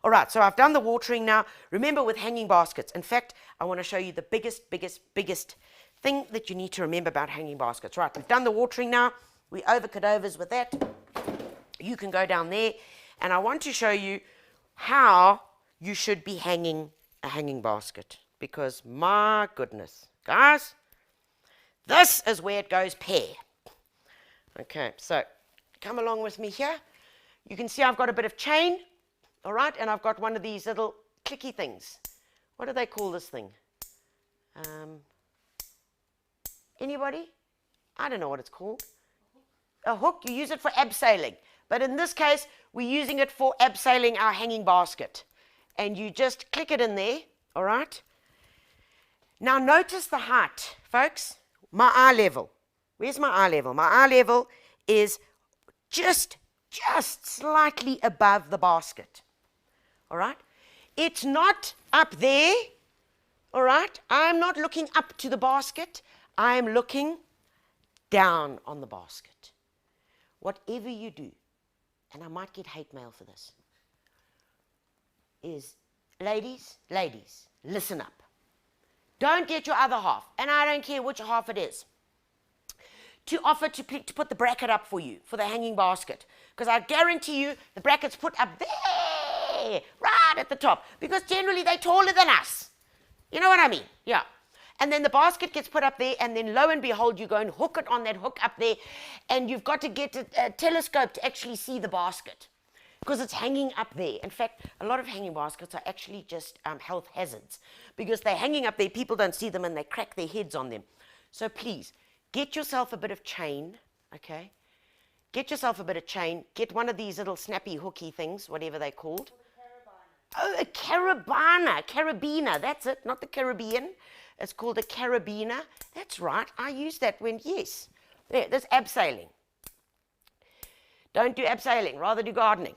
All right, so I've done the watering now. Remember, with hanging baskets, in fact, I want to show you the biggest thing that you need to remember about hanging baskets. Right, we've done the watering now. We over cadavers with that. You can go down there, and I want to show you how you should be hanging a hanging basket, because my goodness, guys, this is where it goes pear. Okay, so come along with me here. You can see I've got a bit of chain. All right, and I've got one of these little clicky things. What do they call this thing? Anybody? I don't know what it's called. A hook. You use it for abseiling. But in this case, we're using it for abseiling our hanging basket. And you just click it in there, all right? Now notice the height, folks. My eye level. Where's my eye level? My eye level is just slightly above the basket. All right? It's not up there. All right? I'm not looking up to the basket. I am looking down on the basket. Whatever you do, and I might get hate mail for this, is, ladies, listen up. Don't get your other half, and I don't care which half it is, to offer to put the bracket up for you, for the hanging basket. Because I guarantee you the bracket's put up there, right at the top, because generally they're taller than us. You know what I mean? Yeah. And then the basket gets put up there, and then lo and behold, you go and hook it on that hook up there, and you've got to get a telescope to actually see the basket, because it's hanging up there. In fact, a lot of hanging baskets are actually just health hazards, because they're hanging up there, people don't see them, and they crack their heads on them. So please, get yourself a bit of chain, okay? get yourself a bit of chain, get one of these little snappy hooky things, whatever they're called. Oh, a carabiner, that's it, not the Caribbean. It's called a carabiner. That's right, I use that when, yes. There, there's abseiling. Don't do abseiling, rather do gardening.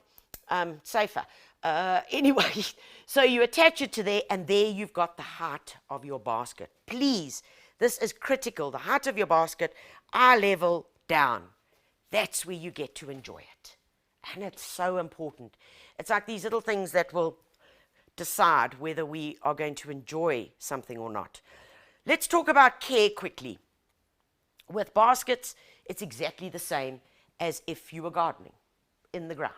Safer. Anyway, so you attach it to there, and there you've got the height of your basket. Please, this is critical. The height of your basket, eye level down. That's where you get to enjoy it. And it's so important. It's like these little things that will decide whether we are going to enjoy something or not. Let's talk about care quickly. With baskets, it's exactly the same as if you were gardening in the ground.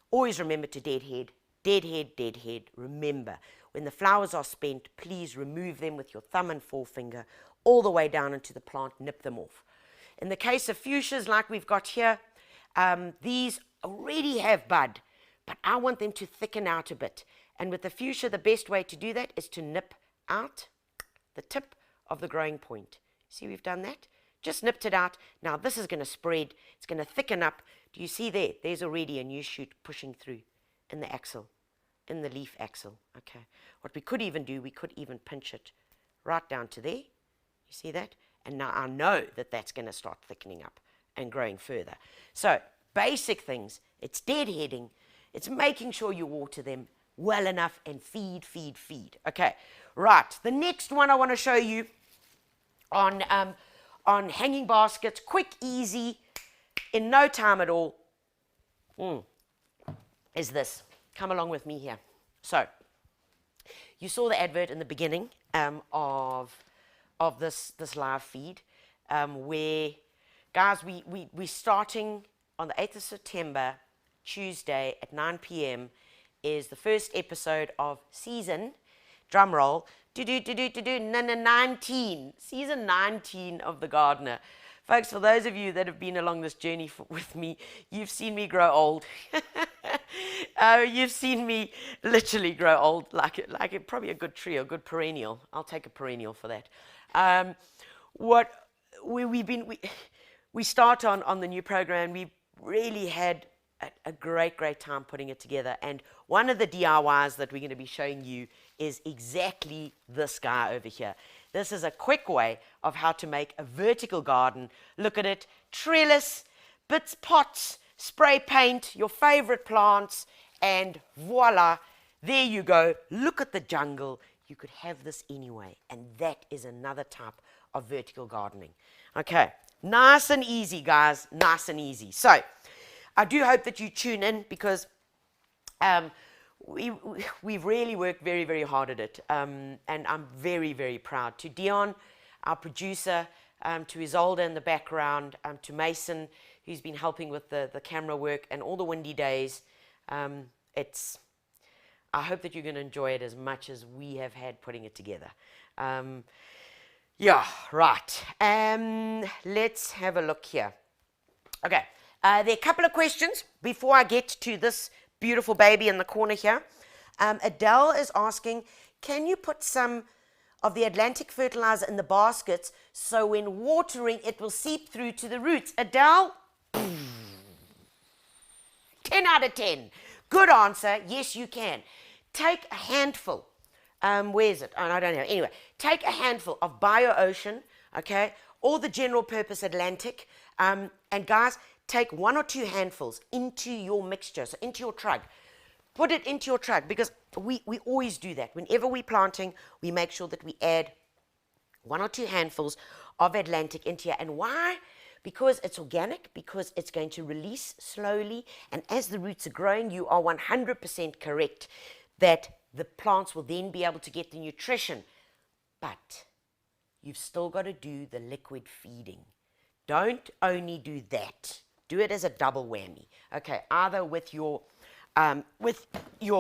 Always remember to deadhead, deadhead, deadhead. Remember, when the flowers are spent, please remove them with your thumb and forefinger all the way down into the plant, nip them off. In the case of fuchsias like we've got here, these already have bud, but I want them to thicken out a bit. And with the fuchsia, the best way to do that is to nip out the tip of the growing point. See, we've done that. Just nipped it out. Now this is going to spread. It's going to thicken up. Do you see there? There's already a new shoot pushing through in the axil, in the leaf axil. Okay. What we could even do, we could even pinch it right down to there. You see that? And now I know that that's going to start thickening up and growing further. So basic things. It's deadheading. It's making sure you water them well enough and feed, feed, feed. Okay. Right. The next one I want to show you on hanging baskets, quick, easy, in no time at all, is this. Come along with me here. So, you saw the advert in the beginning of this live feed, where, guys, we're starting on the 8th of September, Tuesday at 9 p.m. is the first episode of season, drum roll, 19, season 19 of The Gardener. Folks, for those of you that have been along this journey with me, you've seen me grow old. You've seen me literally grow old, like probably a good tree, a good perennial. I'll take a perennial for that. We start on the new program. We really had a great time putting it together. And one of the DIYs that we're going to be showing you is exactly this guy over here. This is a quick way of how to make a vertical garden. Look at it, trellis, bits, pots, spray paint, your favorite plants, and voila, there you go. Look at the jungle. You could have this anyway, and that is another type of vertical gardening. Okay, nice and easy, guys, nice and easy. So, I do hope that you tune in, because we've really worked very, very hard at it, and I'm very, very proud. To Dion, our producer, to Isolde in the background, to Mason, who's been helping with the camera work and all the windy days. I hope that you're going to enjoy it as much as we have had putting it together. Yeah, right. Let's have a look here. Okay. There are a couple of questions before I get to this beautiful baby in the corner here. Adele is asking, can you put some of the Atlantic fertilizer in the baskets so when watering it will seep through to the roots? Adele, 10 out of 10. Good answer. Yes, you can. Take a handful. Where is it? Oh, I don't know. Anyway, take a handful of BioOcean, okay, or the general purpose Atlantic. And guys, take 1 or 2 handfuls into your mixture, so into your trug. Put it into your trug, because we always do that. Whenever we're planting, we make sure that we add 1 or 2 handfuls of Atlantic into here. And why? Because it's organic, because it's going to release slowly, and as the roots are growing, you are 100% correct that the plants will then be able to get the nutrition. But you've still got to do the liquid feeding. Don't only do that. Do it as a double whammy. Okay, either with your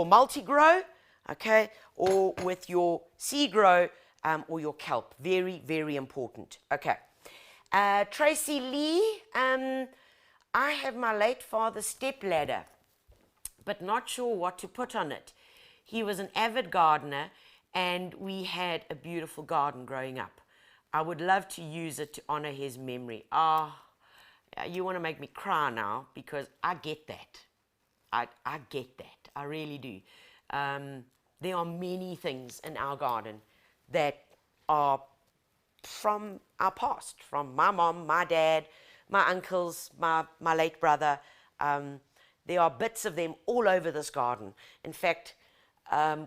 multi-grow, okay, or with your seed grow, or your kelp. Very, very important. Okay. Tracy Lee, I have my late father's stepladder, but not sure what to put on it. He was an avid gardener, and we had a beautiful garden growing up. I would love to use it to honor his memory. You want to make me cry now because I get that. I get that. I really do. There are many things in our garden that are from our past, from my mom, my dad, my uncles, my late brother. There are bits of them all over this garden. In fact,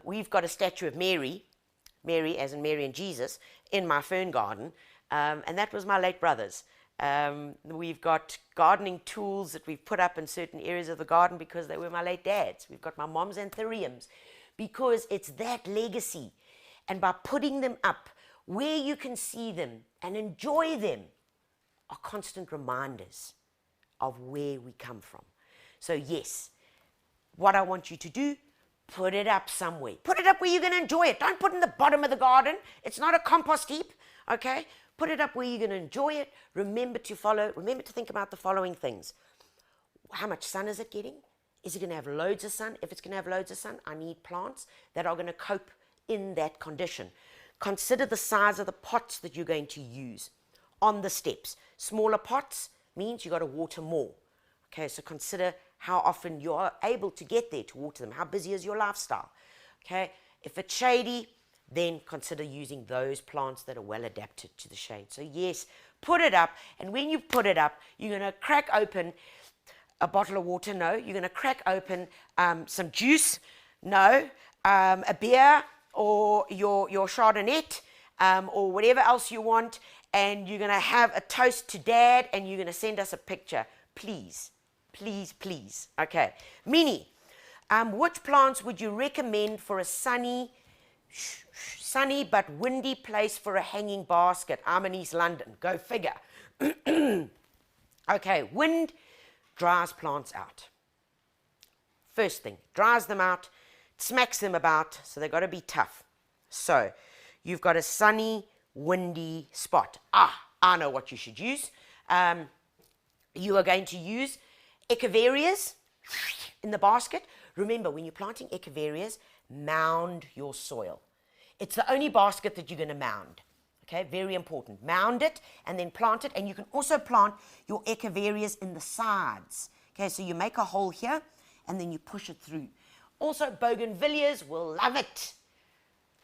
we've got a statue of Mary as in Mary and Jesus, in my fern garden, and that was my late brother's. We've got gardening tools that we've put up in certain areas of the garden because they were my late dad's. We've got my mom's anthuriums because it's that legacy. And by putting them up where you can see them and enjoy them are constant reminders of where we come from. So yes, what I want you to do, put it up somewhere. Put it up where you're going to enjoy it. Don't put it in the bottom of the garden. It's not a compost heap, okay? Put it up where you're going to enjoy it. Remember to think about the following things. How much sun is it getting? Is it going to have loads of sun? If it's going to have loads of sun, I need plants that are going to cope in that condition. Consider the size of the pots that you're going to use on the steps. Smaller pots means you've got to water more. Okay, so consider how often you are able to get there to water them. How busy is your lifestyle? Okay, if it's shady, then consider using those plants that are well adapted to the shade. So yes, put it up, and when you put it up, you're going to crack open a bottle of water, no. You're going to crack open some juice, no. A beer or your Chardonnay or whatever else you want, and you're going to have a toast to Dad, and you're going to send us a picture, please. Please, please. Okay. Minnie, which plants would you recommend for a sunny but windy place for a hanging basket? I'm in East London. Go figure. Okay, wind dries plants out. First thing, dries them out, smacks them about, so they've got to be tough. So you've got a sunny, windy spot. I know what you should use. You are going to use echeverias in the basket. Remember, when you're planting echeverias, mound your soil. It's the only basket that you're going to mound. Okay, very important. Mound it and then plant it, and you can also plant your echeverias in the sides. Okay, so you make a hole here and then you push it through. Also, bougainvilleas will love it.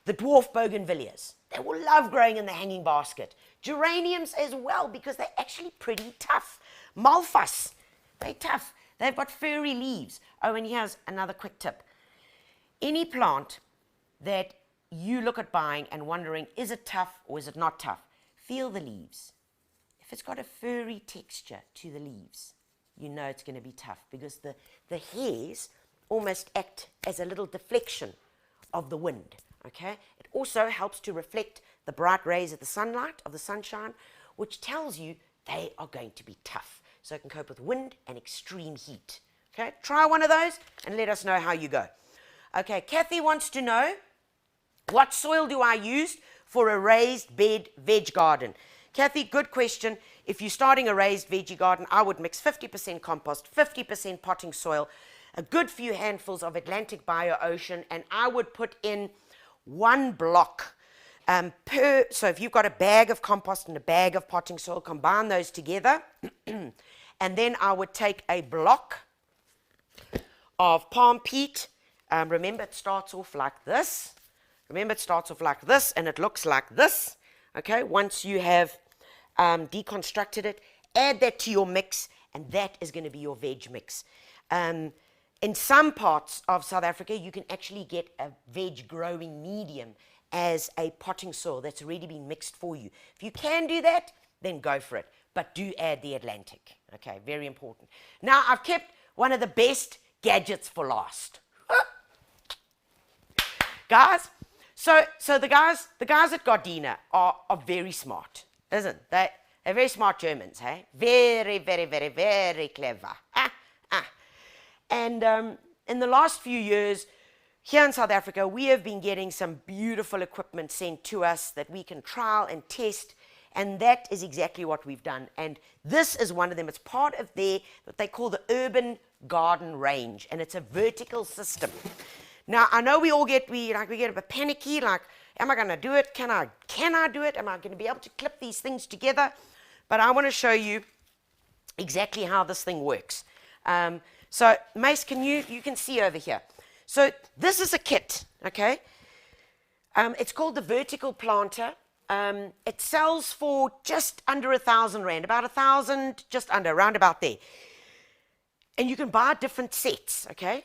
The dwarf bougainvilleas, they will love growing in the hanging basket. Geraniums as well, because they're actually pretty tough. Malphus, they're tough. They've got furry leaves. Oh, and here's another quick tip. Any plant that you look at buying and wondering, is it tough or is it not tough? Feel the leaves. If it's got a furry texture to the leaves, you know it's going to be tough, because the hairs almost act as a little deflection of the wind. Okay? It also helps to reflect the bright rays of the sunlight, of the sunshine, which tells you they are going to be tough. So it can cope with wind and extreme heat. Okay? Try one of those and let us know how you go. Okay, Kathy wants to know, what soil do I use for a raised bed veg garden? Kathy, good question. If you're starting a raised veggie garden, I would mix 50% compost, 50% potting soil, a good few handfuls of Atlantic Bio-Ocean, and I would put in 1 block per. So if you've got a bag of compost and a bag of potting soil, combine those together, and then I would take a block of palm peat. Remember, it starts off like this. Remember, it starts off like this, and it looks like this. Okay, once you have deconstructed it, add that to your mix, and that is going to be your veg mix. In some parts of South Africa, you can actually get a veg growing medium as a potting soil that's already been mixed for you. If you can do that, then go for it. But do add the Atlantic. Okay, very important. Now, I've kept one of the best gadgets for last. Guys, so the guys at Gardena are very smart, isn't they? They're very smart Germans, hey? Very, very, very, very clever. And in the last few years, here in South Africa, we have been getting some beautiful equipment sent to us that we can trial and test, and that is exactly what we've done. And this is one of them. It's part of what they call the urban garden range, and it's a vertical system. Now, I know we get a bit panicky, like, am I going to do it? Can I do it? Am I going to be able to clip these things together? But I want to show you exactly how this thing works. So Mace, you can see over here. So this is a kit, okay? It's called the vertical planter. It sells for just under R1,000, about 1,000, just under, around about there. And you can buy different sets, okay?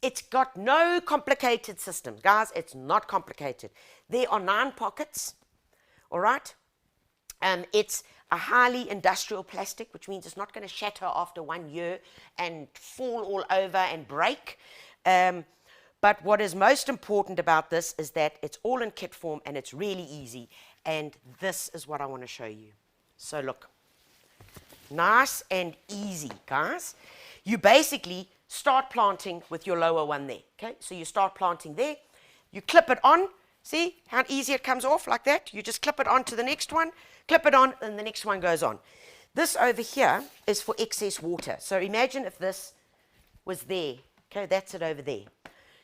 It's got no complicated system. Guys, it's not complicated. There are 9 pockets, all right? It's a highly industrial plastic, which means it's not going to shatter after 1 year and fall all over and break. But what is most important about this is that it's all in kit form and it's really easy. And this is what I want to show you. So look, nice and easy, guys. You basically start planting with your lower one there, okay? So you start planting there. You clip it on. See how easy it comes off like that? You just clip it on to the next one, clip it on, and the next one goes on. This over here is for excess water. So imagine if this was there. Okay, that's it over there.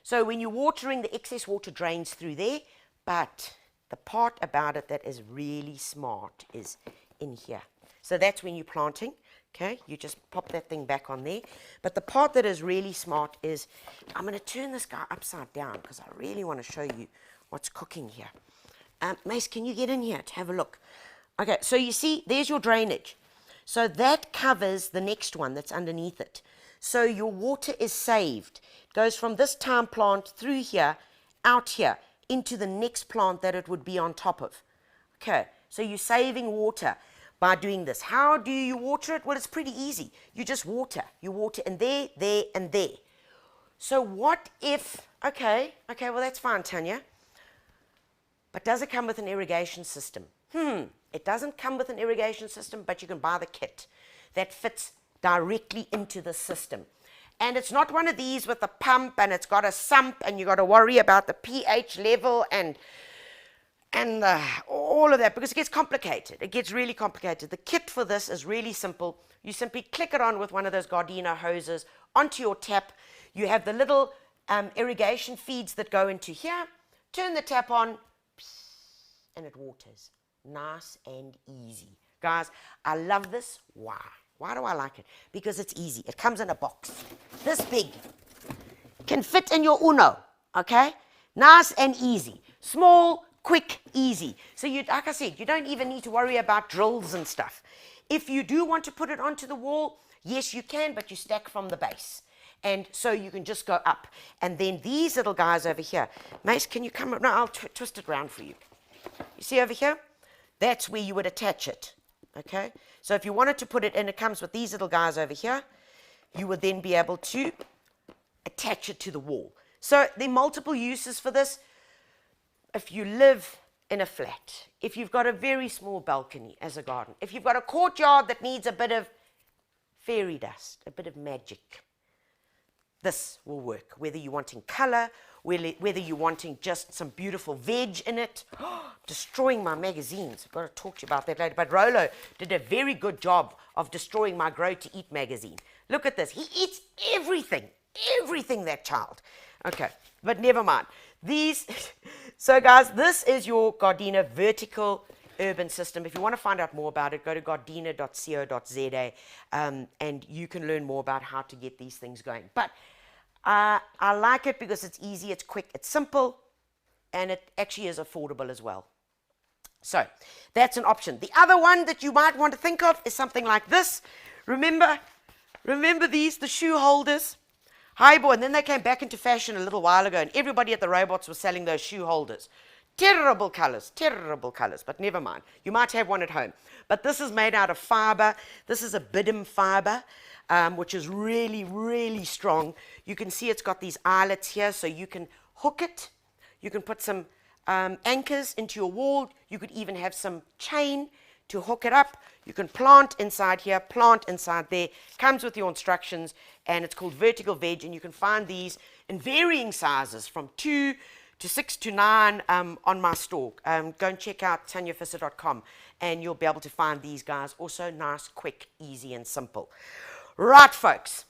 So when you're watering, the excess water drains through there, but the part about it that is really smart is in here. So that's when you're planting. Okay, you just pop that thing back on there. But the part that is really smart is, I'm going to turn this guy upside down because I really want to show you what's cooking here. Mace, can you get in here to have a look? Okay, so you see, there's your drainage. So that covers the next one that's underneath it. So your water is saved. It goes from this time plant through here, out here, into the next plant that it would be on top of. Okay, so you're saving water by doing this. How do you water it? Well, it's pretty easy. You just water. You water in there, there, and there. So what if, okay, well, that's fine, Tanya. But does it come with an irrigation system? It doesn't come with an irrigation system, but you can buy the kit that fits directly into the system. And it's not one of these with a pump and it's got a sump and you got to worry about the pH level and all of that, because it gets complicated. It gets really complicated. The kit for this is really simple. You simply click it on with one of those Gardena hoses onto your tap. You have the little irrigation feeds that go into here. Turn the tap on, and it waters. Nice and easy. Guys, I love this. Why? Why do I like it? Because it's easy. It comes in a box this big. Can fit in your Uno, okay? Nice and easy. Small, quick, easy. So you, like I said, you don't even need to worry about drills and stuff. If you do want to put it onto the wall, yes, you can, but you stack from the base. And so you can just go up. And then these little guys over here. Mace, can you come up? No, I'll twist it around for you. You see over here? That's where you would attach it. Okay? So if you wanted to put it in, it comes with these little guys over here. You would then be able to attach it to the wall. So there are multiple uses for this. If you live in a flat, if you've got a very small balcony as a garden, if you've got a courtyard that needs a bit of fairy dust, a bit of magic, this will work. Whether you're wanting color, whether you're wanting just some beautiful veg in it. Destroying my magazines. I've got to talk to you about that later. But Rolo did a very good job of destroying my Grow to Eat magazine. Look at this. He eats everything. Everything, that child. Okay, but never mind. So guys, this is your Gardena vertical urban system. If you want to find out more about it, go to gardena.co.za and you can learn more about how to get these things going. But I like it because it's easy, it's quick, it's simple, and it actually is affordable as well. So that's an option. The other one that you might want to think of is something like this. Remember these, the shoe holders? Hi, boy, and then they came back into fashion a little while ago, and everybody at the robots was selling those shoe holders. Terrible colors, but never mind. You might have one at home. But this is made out of fiber. This is a bidim fiber, which is really, really strong. You can see it's got these eyelets here, so you can hook it. You can put some anchors into your wall. You could even have some chain to hook it up. You can plant inside here, plant inside there. Comes with your instructions, and it's called Vertical Veg, and you can find these in varying sizes from 2 to 6 to 9 on my store. Go and check out TanyaVisser.com, and you'll be able to find these guys. Also nice, quick, easy, and simple. Right, folks.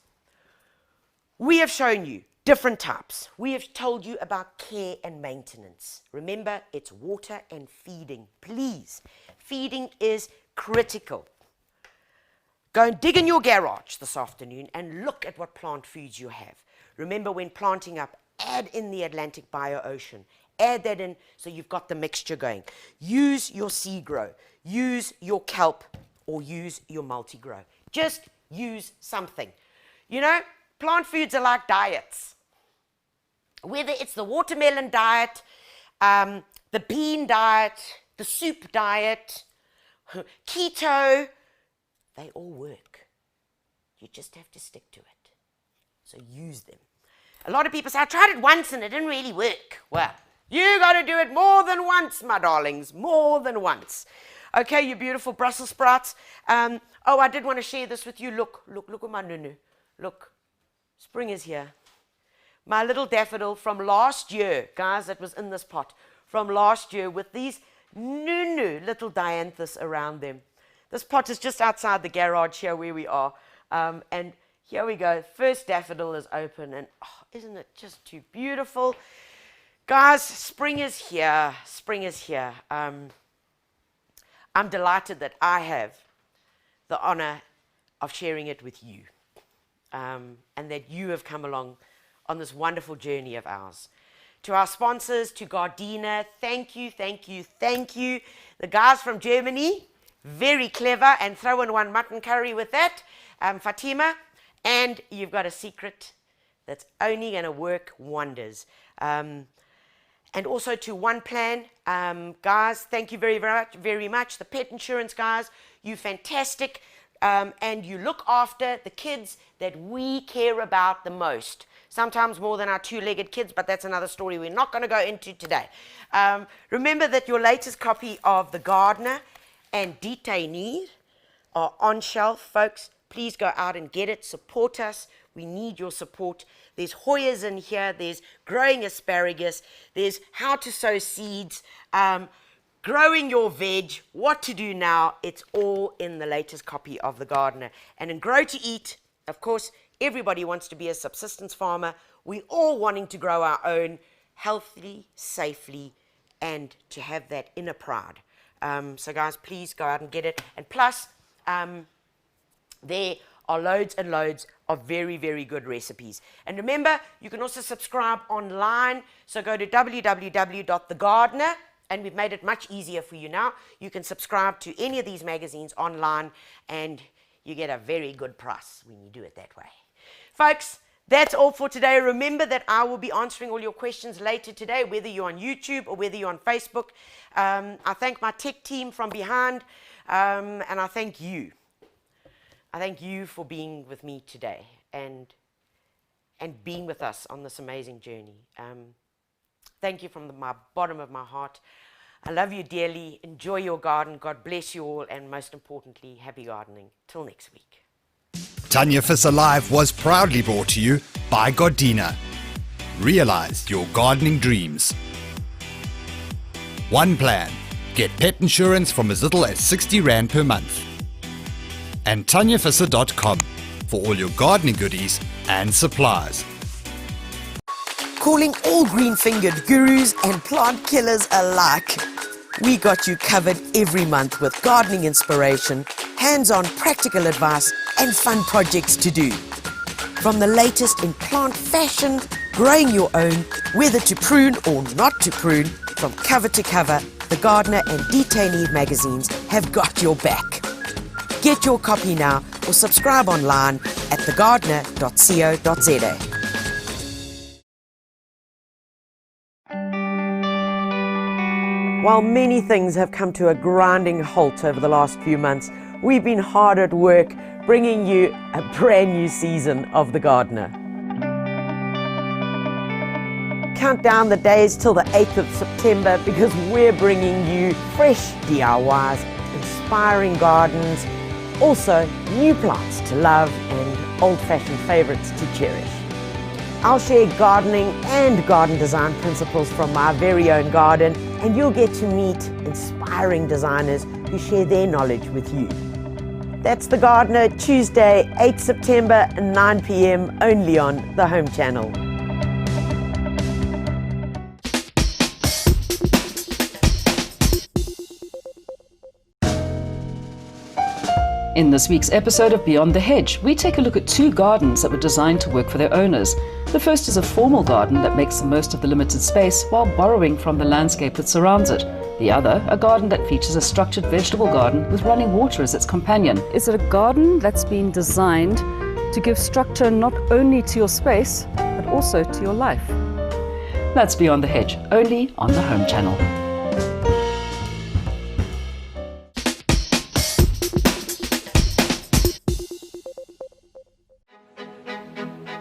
We have shown you different types. We have told you about care and maintenance. Remember, it's water and feeding. Please, feeding is critical. Go and dig in your garage this afternoon and look at what plant foods you have. Remember, when planting up, add in the Atlantic bio-ocean. Add that in so you've got the mixture going. Use your sea-grow. Use your kelp or use your multi-grow. Just use something. You know, plant foods are like diets. Whether it's the watermelon diet, the bean diet, the soup diet, keto, they all work. You just have to stick to it. So use them. A lot of people say, I tried it once and it didn't really work. Well, you got to do it more than once, my darlings, more than once. Okay, you beautiful Brussels sprouts. Oh, I did want to share this with you. Look at my nunu. Look, spring is here. My little daffodil from last year, guys, that was in this pot, from last year with these nunu little dianthus around them. This pot is just outside the garage here where we are. And here we go. First daffodil is open. And oh, isn't it just too beautiful? Guys, spring is here. Spring is here. I'm delighted that I have the honor of sharing it with you. And that you have come along on this wonderful journey of ours. To our sponsors, to Gardena, thank you, thank you, thank you. The guys from Germany, very clever, and throw in one mutton curry with that, Fatima, and you've got a secret that's only going to work wonders. And also to One Plan, guys, thank you very much. The pet insurance guys, you fantastic, and you look after the kids that we care about the most. Sometimes more than our two-legged kids, but that's another story we're not going to go into today. Remember that your latest copy of The Gardener and Detainee are on shelf, folks. Please go out and get it. Support us. We need your support. There's Hoyas in here. There's growing asparagus. There's how to sow seeds, growing your veg, what to do now. It's all in the latest copy of The Gardener. And in Grow to Eat, of course, everybody wants to be a subsistence farmer. We're all wanting to grow our own healthily, safely, and to have that inner pride. So guys, please go out and get it. And plus, there are loads and loads of very, very good recipes. And remember, you can also subscribe online. So go to www.thegardener, and we've made it much easier for you now. You can subscribe to any of these magazines online, and you get a very good price when you do it that way. Folks, that's all for today. Remember that I will be answering all your questions later today, whether you're on YouTube or whether you're on Facebook. I thank my tech team from behind, and I thank you. I thank you for being with me today and being with us on this amazing journey. Thank you from my bottom of my heart. I love you dearly. Enjoy your garden. God bless you all, and most importantly, happy gardening. Till next week. Tanya Visser Live was proudly brought to you by Gardena. Realize your gardening dreams. One Plan. Get pet insurance from as little as 60 Rand per month. And TanyaVisser.com for all your gardening goodies and supplies. Calling all green-fingered gurus and plant killers alike. We got you covered every month with gardening inspiration, hands-on practical advice, and fun projects to do. From the latest in plant fashion, growing your own, whether to prune or not to prune, from cover to cover, The Gardener and Detainee magazines have got your back. Get your copy now or subscribe online at thegardener.co.za. While many things have come to a grinding halt over the last few months, we've been hard at work bringing you a brand new season of The Gardener. Count down the days till the 8th of September because we're bringing you fresh DIYs, inspiring gardens, also new plants to love and old-fashioned favorites to cherish. I'll share gardening and garden design principles from my very own garden, and you'll get to meet inspiring designers who share their knowledge with you. That's The Gardener, Tuesday, 8 September, 9 p.m, only on the Home Channel. In this week's episode of Beyond the Hedge, we take a look at two gardens that were designed to work for their owners. The first is a formal garden that makes the most of the limited space while borrowing from the landscape that surrounds it. The other, a garden that features a structured vegetable garden with running water as its companion. Is it a garden that's been designed to give structure not only to your space, but also to your life? That's Beyond the Hedge, only on the Home Channel.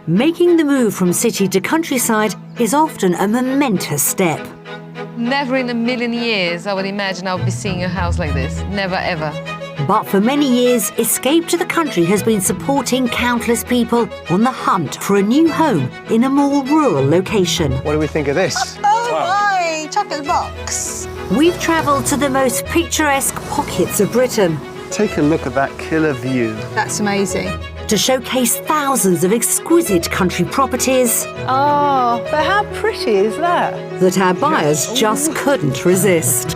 Making the move from city to countryside is often a momentous step. Never in a million years I would imagine I would be seeing a house like this. Never, ever. But for many years, Escape to the Country has been supporting countless people on the hunt for a new home in a more rural location. What do we think of this? Oh my, chocolate box. We've travelled to the most picturesque pockets of Britain. Take a look at that killer view. That's amazing. To showcase thousands of exquisite country properties. Oh, but how pretty is that? That our buyers just couldn't resist.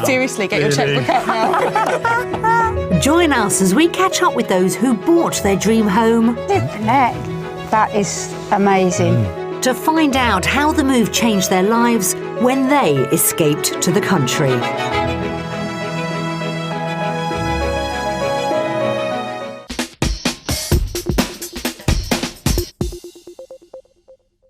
Seriously, get your checkbook out now. Join us as we catch up with those who bought their dream home. That is amazing. To find out how the move changed their lives when they escaped to the country.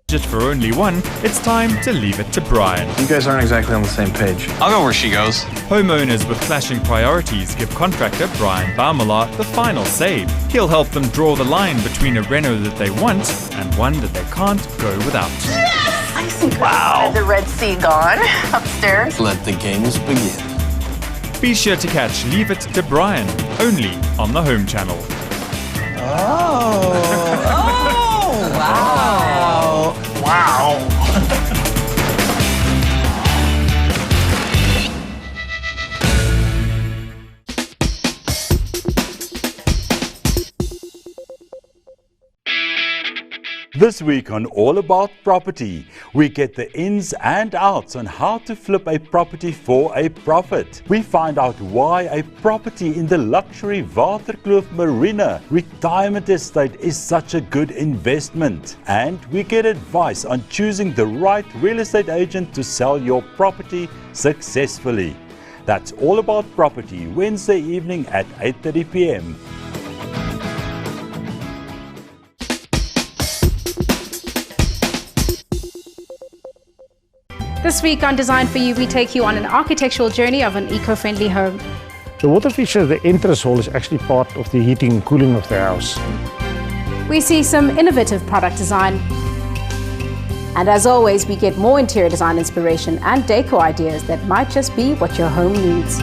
Just for only one, it's time to leave it to Brian. You guys aren't exactly on the same page. I'll go where she goes. Homeowners with clashing priorities give contractor Brian Baumala the final say. He'll help them draw the line between a reno that they want and one that they can't go without. Yes! I think wow. The Red Sea gone upstairs. Let the games begin. Be sure to catch Leave It to Brian, only on the Home Channel. Oh, wow. Wow. This week on All About Property, we get the ins and outs on how to flip a property for a profit. We find out why a property in the luxury Waterkloof Marina retirement estate is such a good investment. And we get advice on choosing the right real estate agent to sell your property successfully. That's All About Property, Wednesday evening at 8:30 p.m. This week on Design For You, we take you on an architectural journey of an eco-friendly home. The water feature of the entrance hall is actually part of the heating and cooling of the house. We see some innovative product design. And as always, we get more interior design inspiration and decor ideas that might just be what your home needs.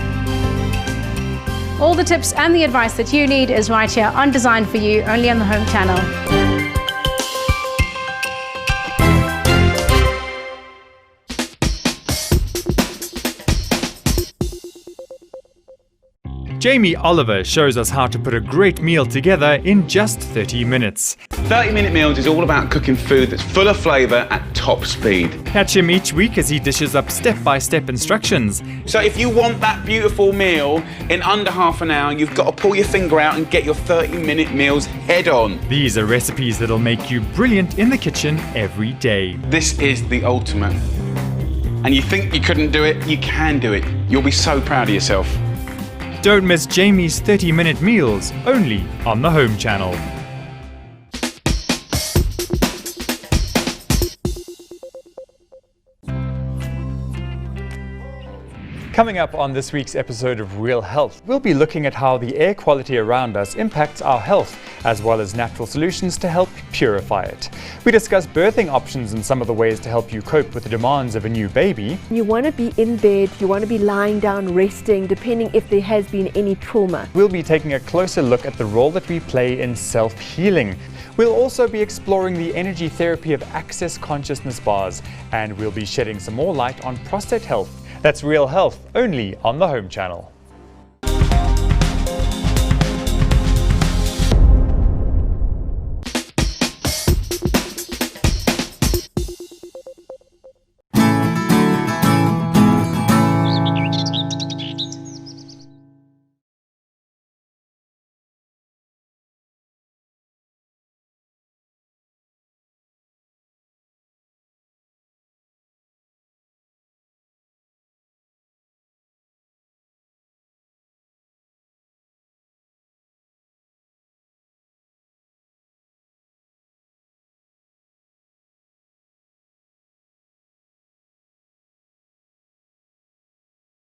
All the tips and the advice that you need is right here on Design For You, only on the Home Channel. Jamie Oliver shows us how to put a great meal together in just 30 minutes. 30-minute meals is all about cooking food that's full of flavour at top speed. Catch him each week as he dishes up step-by-step instructions. So if you want that beautiful meal in under half an hour, you've got to pull your finger out and get your 30-minute meals head on. These are recipes that'll make you brilliant in the kitchen every day. This is the ultimate. And you think you couldn't do it, you can do it. You'll be so proud of yourself. Don't miss Jamie's 30-minute meals, only on the Home Channel. Coming up on this week's episode of Real Health, we'll be looking at how the air quality around us impacts our health, as well as natural solutions to help purify it. We discuss birthing options and some of the ways to help you cope with the demands of a new baby. You want to be in bed, you want to be lying down resting, depending if there has been any trauma. We'll be taking a closer look at the role that we play in self-healing. We'll also be exploring the energy therapy of access consciousness bars, and we'll be shedding some more light on prostate health. That's Real Health, only on the Home Channel.